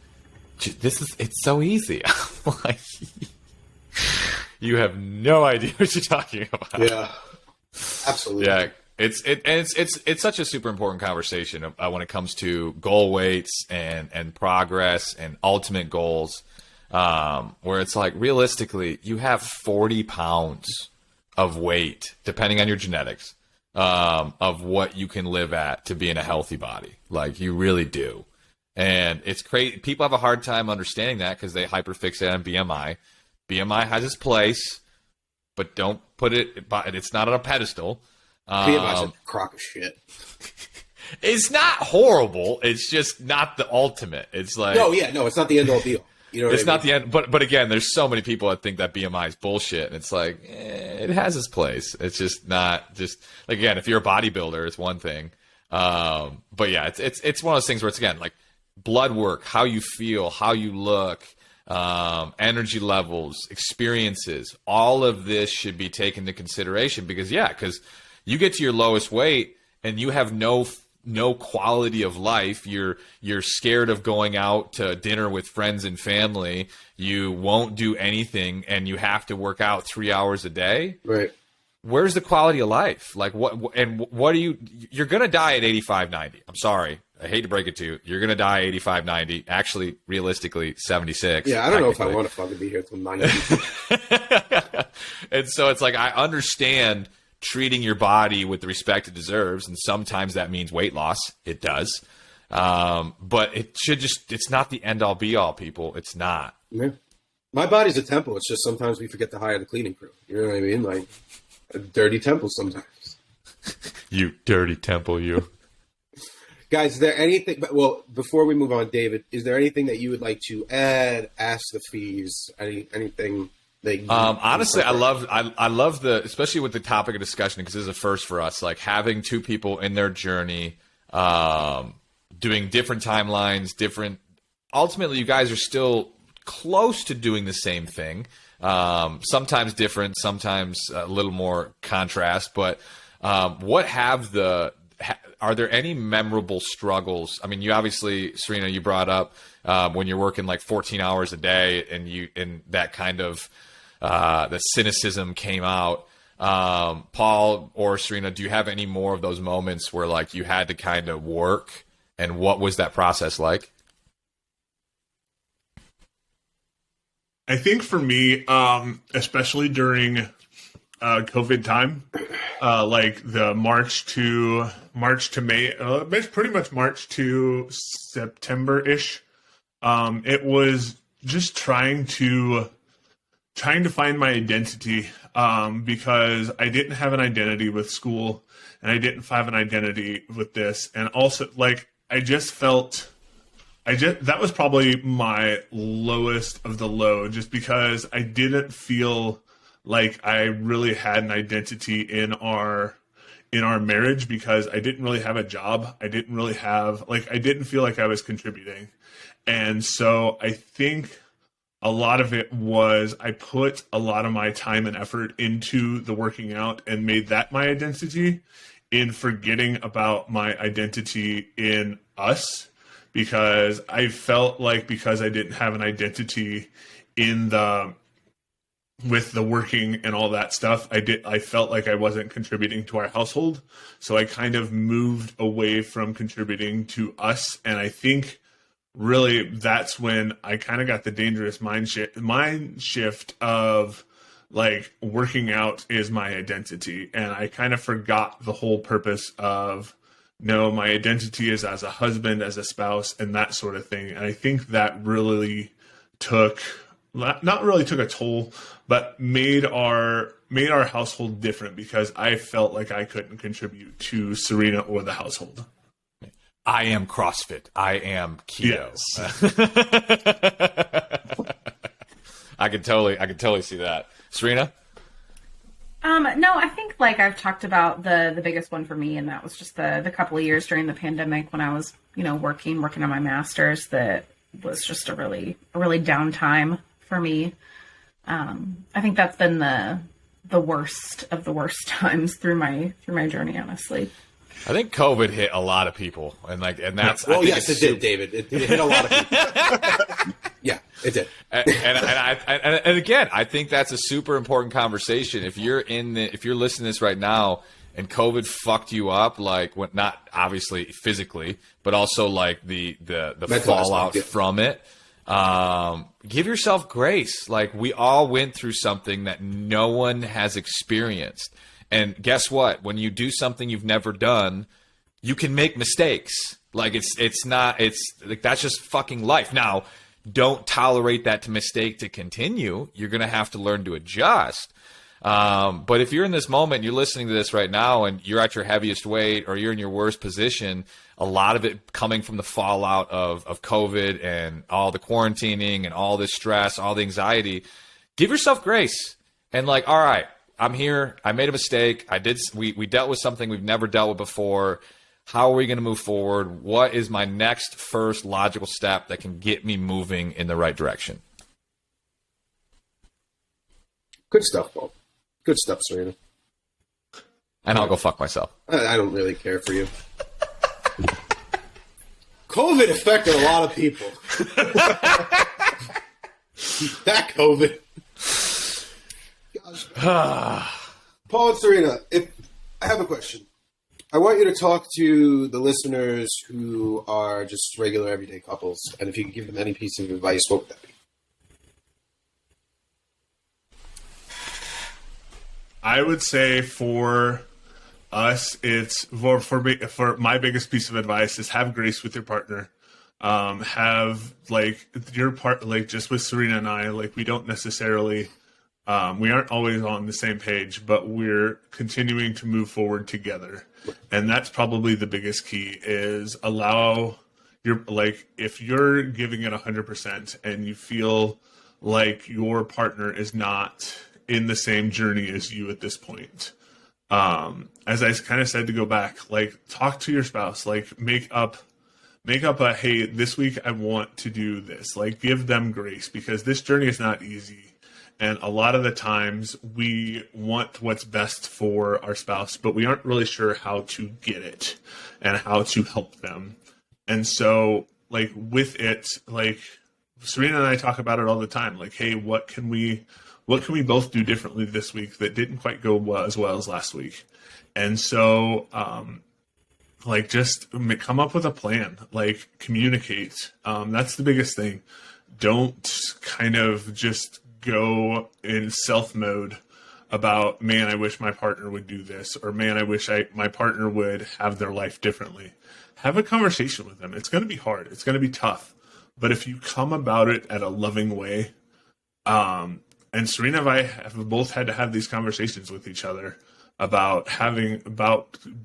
it's so easy. I'm like, you have no idea what you're talking about. Yeah, absolutely. Yeah, it's such a super important conversation when it comes to goal weights and progress and ultimate goals, where it's like, realistically, you have 40 pounds of weight, depending on your genetics, of what you can live at to be in a healthy body. Like, you really do. And it's crazy. People have a hard time understanding that because they hyperfixate on BMI. BMI has its place, but don't put it's not on a pedestal. BMI's a crock of shit. It's not horrible. It's just not the ultimate. It's like, no, it's not the end all be all. You know, it's not the end. But again, there's so many people that think that BMI is bullshit, and it's like, it has its place. It's just not just like, again, if you're a bodybuilder, it's one thing. But yeah, it's one of those things where it's, again, like, blood work, how you feel, how you look, energy levels, experiences, all of this should be taken into consideration, because you get to your lowest weight and you have no quality of life. You're scared of going out to dinner with friends and family. You won't do anything, and you have to work out 3 hours a day. Right. Where's the quality of life? Like, what are you're going to die at 85, 90. I'm sorry. I hate to break it to you. You're going to die 85, 90. Actually, realistically, 76. Yeah, I don't know if I want to fucking be here till 90. And so it's like, I understand treating your body with the respect it deserves, and sometimes that means weight loss. It does. But it's not the end all be all, people. It's not. Yeah. My body's a temple. It's just sometimes we forget to hire the cleaning crew. You know what I mean? Like, a dirty temple sometimes. You dirty temple, you. Guys, is there anything? Well, before we move on, David, is there anything that you would like to add? Ask the fees. Anything that you honestly, I love the, especially with the topic of discussion, because this is a first for us. Like having two people in their journey, doing different timelines, different. Ultimately, you guys are still close to doing the same thing. Sometimes different, sometimes a little more contrast. But are there any memorable struggles? I mean, you obviously, Serena, you brought up when you're working like 14 hours a day, and that kind of the cynicism came out. Paul or Serena, do you have any more of those moments where like you had to kind of work, and what was that process like? I think for me, especially during COVID time, like the March to May, pretty much March to September-ish, it was just trying to find my identity, because I didn't have an identity with school, and I didn't have an identity with this, and also like I just felt. That was probably my lowest of the low, just because I didn't feel like I really had an identity in our marriage, because I didn't really have a job. I didn't feel like I was contributing. And so I think a lot of it was I put a lot of my time and effort into the working out and made that my identity, in forgetting about my identity in us. Because I felt like, because I didn't have an identity with the working and all that stuff, I felt like I wasn't contributing to our household. So I kind of moved away from contributing to us. And I think really that's when I kind of got the dangerous mind shift of like working out is my identity. And I kind of forgot the whole purpose of, no, my identity is as a husband, as a spouse, and that sort of thing. And I think that really not really took a toll, but made our household different, because I felt like I couldn't contribute to Serena or the household. I am CrossFit. I am keto. Yes. I could totally see that. Serena? No, I think like I've talked about the biggest one for me, and that was just the couple of years during the pandemic when I was, working on my master's. That was just a really down time for me. I think that's been the worst of the worst times through my journey, honestly. I think COVID hit a lot of people, and that's. Well, yes, it did, David. It hit a lot of people. Yeah, it did. And again, I think that's a super important conversation. If you're listening to this right now, and COVID fucked you up, like not obviously physically, but also like the fallout from it. Give yourself grace. Like we all went through something that no one has experienced. And guess what? When you do something you've never done, you can make mistakes. Like it's like that's just fucking life. Now, don't tolerate that mistake to continue. You're going to have to learn to adjust. But if you're in this moment, you're listening to this right now, and you're at your heaviest weight or you're in your worst position, a lot of it coming from the fallout of COVID and all the quarantining and all this stress, all the anxiety, give yourself grace. And like, all right, I'm here. I made a mistake. We dealt with something we've never dealt with before. How are we going to move forward? What is my next first logical step that can get me moving in the right direction? Good stuff, Paul. Good stuff, Serena. And I'll go fuck myself. I don't really care for you. COVID affected a lot of people. That COVID. Paul and Serena, I have a question. I want you to talk to the listeners who are just regular everyday couples, and if you could give them any piece of advice, what would that be? I would say for us, it's for my biggest piece of advice is have grace with your partner. Have like your part, like just with Serena and I, like we don't necessarily We aren't always on the same page, but we're continuing to move forward together. And that's probably the biggest key is allow your, like, if you're giving it 100% and you feel like your partner is not in the same journey as you at this point. As I kind of said, to go back, like, talk to your spouse, like, make up a, hey, this week I want to do this. Like, give them grace, because this journey is not easy. And a lot of the times we want what's best for our spouse, but we aren't really sure how to get it and how to help them. And so, like, with it, like, Serena and I talk about it all the time. Like, hey, what can we both do differently this week that didn't quite go as well as last week? And so, like, just come up with a plan, like, communicate. That's the biggest thing. Don't kind of just go in self mode about, man, I wish my partner would do this, or man, I wish my partner would have their life differently. Have a conversation with them. It's going to be hard. It's going to be tough. But if you come about it at a loving way, and Serena and I have both had to have these conversations with each other about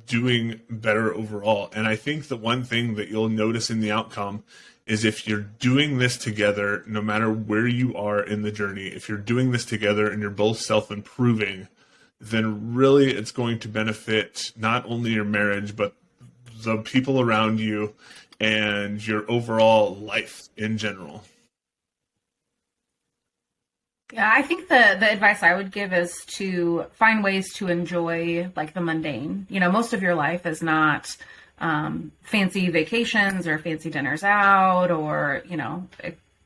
doing better overall. And I think the one thing that you'll notice in the outcome is if you're doing this together, no matter where you are in the journey, if you're doing this together and you're both self-improving, then really it's going to benefit not only your marriage, but the people around you and your overall life in general. Yeah, I think the advice I would give is to find ways to enjoy, like, the mundane. You know, most of your life is not fancy vacations or fancy dinners out or, you know,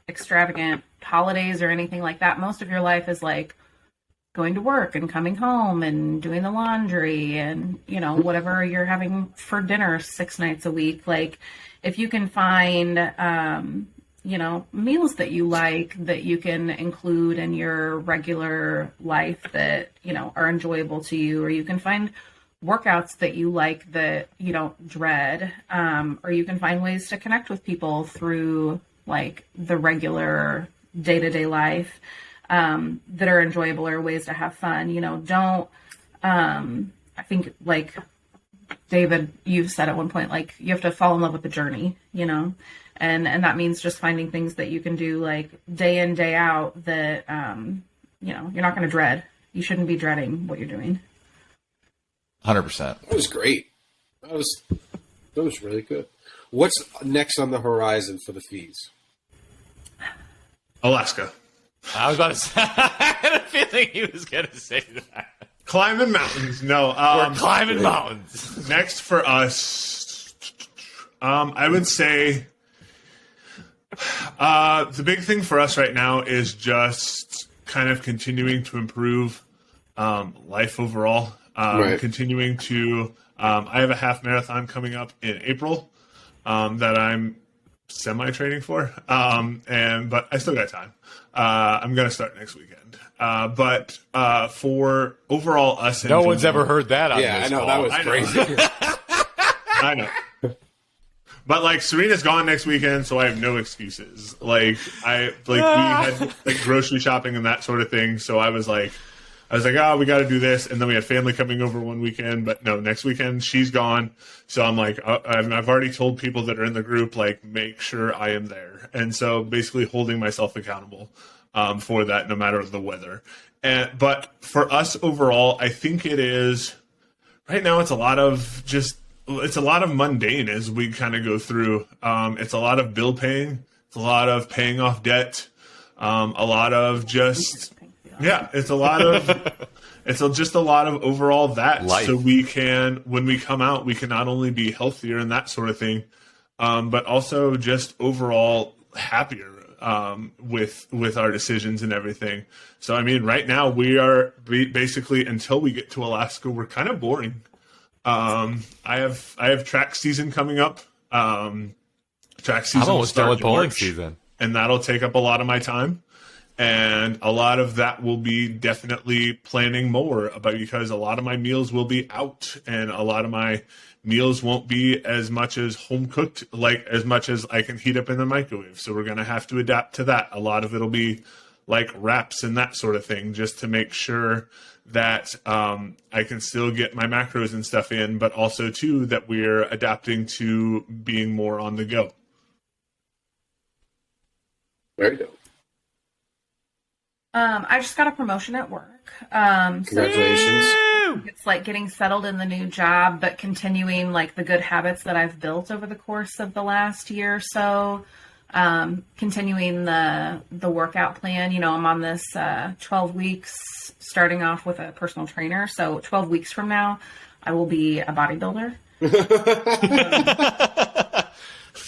extravagant holidays or anything like that. Most of your life is like going to work and coming home and doing the laundry and, you know, whatever you're having for dinner 6 nights a week. Like, if you can find, you know, meals that you like that you can include in your regular life that, you know, are enjoyable to you, or you can find workouts that you like that you don't dread, or you can find ways to connect with people through, like, the regular day-to-day life that are enjoyable, or ways to have fun. You know, don't, I think, like, David, you've said at one point, like, you have to fall in love with the journey, you know, and that means just finding things that you can do, like, day in, day out that, you know, you're not going to dread. You shouldn't be dreading what you're doing. 100%. That was great. That was really good. What's next on the horizon for the Fees? Alaska. I was about to say, I had a feeling he was going to say that. Climbing mountains. No. We're climbing mountains. Next for us, I would say the big thing for us right now is just kind of continuing to improve life overall. Right. Continuing to, I have a half marathon coming up in April that I'm semi-training for, but I still got time. I'm going to start next weekend. But for overall us, no one's ever heard that on Yeah, this I know. call. That was crazy. I know. But, like, Serena's gone next weekend, so I have no excuses. Like, we had, like, grocery shopping and that sort of thing, so I was like, oh, we got to do this. And then we had family coming over one weekend. But no, next weekend she's gone. So I'm like, I've already told people that are in the group, like, make sure I am there. And so basically holding myself accountable for that, no matter the weather. But for us overall, I think it is right now. It's a lot of mundane as we kind of go through. It's a lot of bill paying. It's a lot of paying off debt. A lot of just. Yeah, it's just a lot of overall that. Life. So we can, when we come out, we can not only be healthier and that sort of thing, but also just overall happier with our decisions and everything. So, I mean, right now we are basically, until we get to Alaska, we're kind of boring. I have track season coming up. Track season. I'm almost done with bowling March, season, and that'll take up a lot of my time. And a lot of that will be definitely planning more about, because a lot of my meals will be out and a lot of my meals won't be as much as home cooked, like as much as I can heat up in the microwave. So we're going to have to adapt to that. A lot of it'll be like wraps and that sort of thing, just to make sure that I can still get my macros and stuff in, but also too that we're adapting to being more on the go. Very dope. I just got a promotion at work. Congratulations. So it's like getting settled in the new job, but continuing like the good habits that I've built over the course of the last year or so. Continuing the workout plan. You know, I'm on this 12 weeks, starting off with a personal trainer. So 12 weeks from now, I will be a bodybuilder.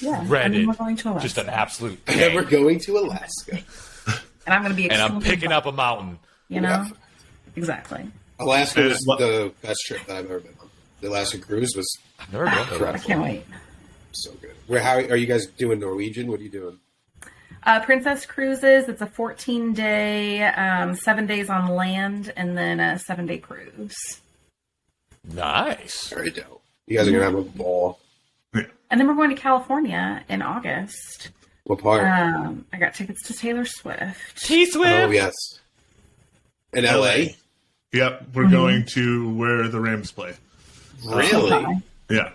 Yeah, Reddit. and then we're going to Alaska. Just an absolute. And we're going to Alaska. And I'm going to be. And I'm picking up a mountain. You know, Yeah. Exactly. Alaska was the best trip that I've ever been on. The Alaska cruise was I've never been there. incredible. I can't wait. So good. How are you guys doing Norwegian? What are you doing? Princess Cruises. It's a 14-day, 7 days on land, and then a 7-day cruise. Nice. Very dope. You guys are going to have a ball. And then we're going to California in August. What part? I got tickets to Taylor Swift. T-Swift. Oh, yes. In LA? Yep, we're going to where the Rams play. Really? Yeah.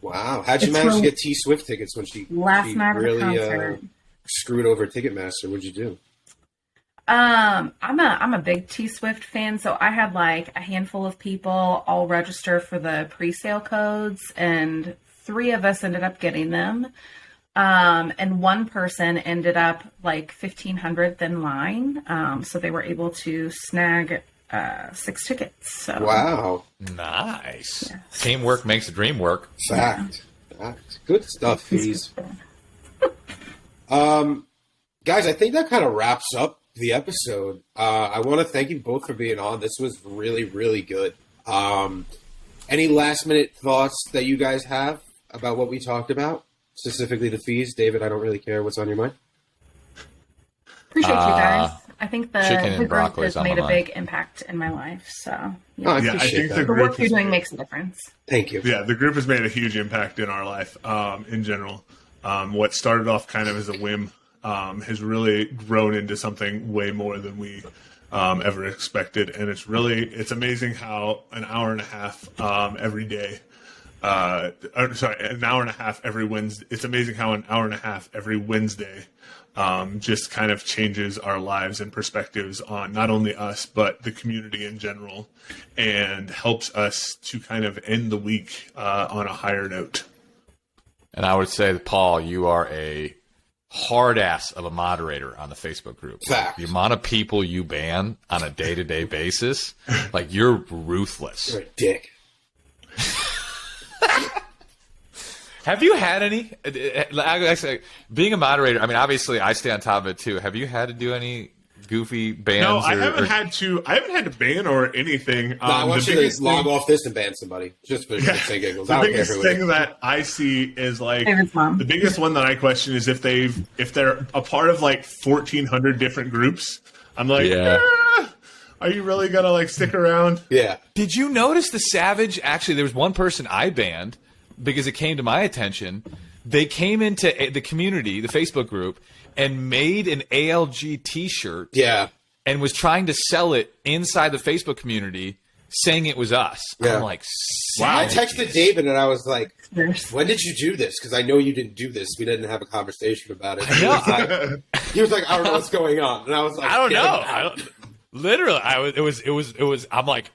Wow. How'd you It's manage to from get T Swift tickets when she night of the really concert. screwed over Ticketmaster? What'd you do? I'm a big T Swift fan, so I had like a handful of people all register for the pre-sale codes, and 3 of us ended up getting them. And one person ended up like 1,500th in line, so they were able to snag 6 tickets. So Wow. Nice. Yes. Teamwork makes the dream work. Fact. Good stuff, Fees. Guys, I think that kind of wraps up the episode. I want to thank you both for being on. This was really, really good. Any last minute thoughts that you guys have about what we talked about? Specifically the fees? David, I don't really care what's on your mind. Appreciate you guys. I think chicken and the group broccoli is has on made my a mind. big impact in my life. So Oh, yeah. I Yeah, I appreciate think that. the The group work you're is doing great. makes a difference. Thank you. Yeah, the group has made a huge impact in our life in general. What started off kind of as a whim has really grown into something way more than we ever expected. And it's amazing how an hour and a half every day, an hour and a half every Wednesday. It's amazing how an hour and a half every Wednesday just kind of changes our lives and perspectives on not only us, but the community in general, and helps us to kind of end the week on a higher note. And I would say, Paul, you are a hard ass of a moderator on the Facebook group. Fact. The amount of people you ban on a day-to-day basis, like you're ruthless. You're a dick. Have you had any? Actually, being a moderator, I mean, obviously, I stay on top of it too. Have you had to do any goofy bans? No, I haven't had to ban or anything. No, I want you to log off this and ban somebody. Just for shits and giggles. I The don't care biggest who it thing is. that I see is like David's mom. the biggest one that I question is if they're a part of like 1,400 different groups. I'm like, Yeah. are you really gonna like stick around? Yeah. Did you notice the Savage? Actually, there was one person I banned because it came to my attention. They came into the community, the Facebook group, and made an ALG T-shirt Yeah. and was trying to sell it inside the Facebook community, saying it was us. Yeah. I'm like, I savages. texted David and I was like, There's when did you do this? Because I know you didn't do this. We didn't have a conversation about it. I know. He was like, I don't know what's going on. And I was like, I don't "Get know. him out." Literally, it was. I'm like,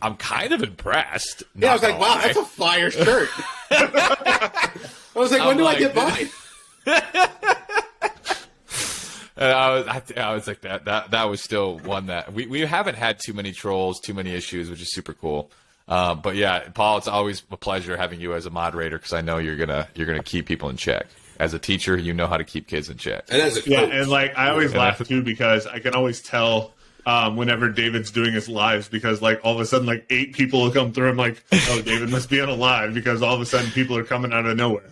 I'm kind of impressed. Yeah, I was not like, gonna wow, lie. that's a fire shirt. I was like, when I'm do like, I get mine? And I was like that was still one that we haven't had too many trolls, too many issues, which is super cool. But yeah, Paul, it's always a pleasure having you as a moderator because I know you're gonna keep people in check. As a teacher, you know how to keep kids in check. And as a coach, Yeah, and like I always laugh too because I can always tell whenever David's doing his lives because like all of a sudden like 8 people will come through. I'm like, oh, David must be on a live because all of a sudden people are coming out of nowhere.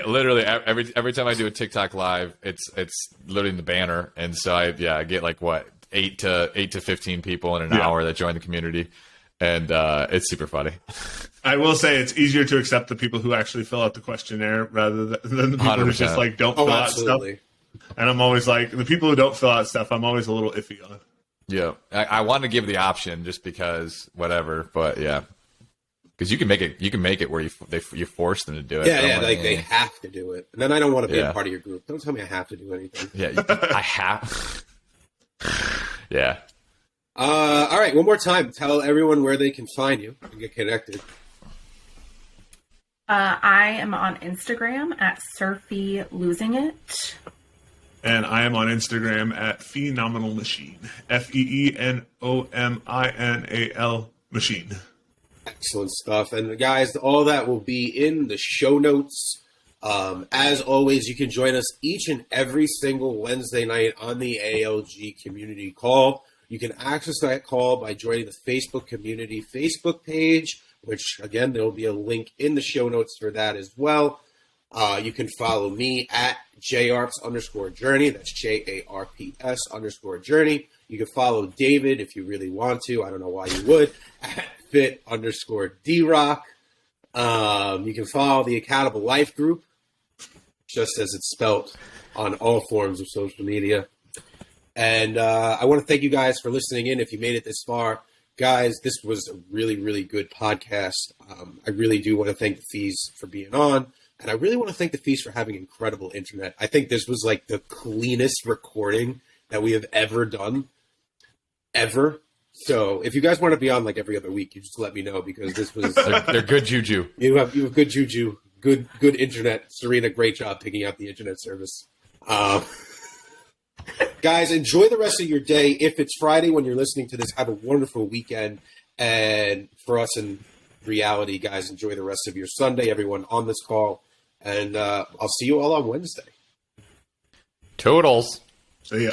Literally every time I do a TikTok live, it's literally in the banner, and so I get like what 8 to 15 people in an hour that join the community, and it's super funny. I will say it's easier to accept the people who actually fill out the questionnaire rather than the people who 100%. just like don't oh, fill out stuff. absolutely. And I'm always like, the people who don't fill out stuff, I'm always a little iffy on. Yeah, I want to give the option just because whatever, but yeah, because you can make it where you force them to do it. Yeah, like they have to do it, and then I don't want to be a part of your group. Don't tell me I have to do anything. Yeah, I have. Yeah. All right, one more time. Tell everyone where they can find you and get connected. I am on Instagram at Surfy Losing It. And I am on Instagram at Phenomenal Machine. FEENOMINAL Machine. Excellent stuff. And guys, all that will be in the show notes. As always, you can join us each and every single Wednesday night on the ALG community call. You can access that call by joining the Facebook community Facebook page, which, again, there will be a link in the show notes for that as well. You can follow me at JARPS_journey. That's JARPS_journey. You can follow David if you really want to. I don't know why you would. At fit_drock. You can follow the Accountable Life group, just as it's spelt on all forms of social media. And I want to thank you guys for listening in. If you made it this far, guys, this was a really, really good podcast. I really do want to thank the Fees for being on. And I really want to thank the Feast for having incredible internet. I think this was like the cleanest recording that we have ever done, ever. So if you guys want to be on like every other week, you just let me know, because this was they're good juju. You have good juju, good internet. Serena, great job picking out the internet service. Guys, enjoy the rest of your day. If it's Friday when you're listening to this, have a wonderful weekend. And for us in reality, guys, enjoy the rest of your Sunday. Everyone on this call. And I'll see you all on Wednesday. Toodles. See ya.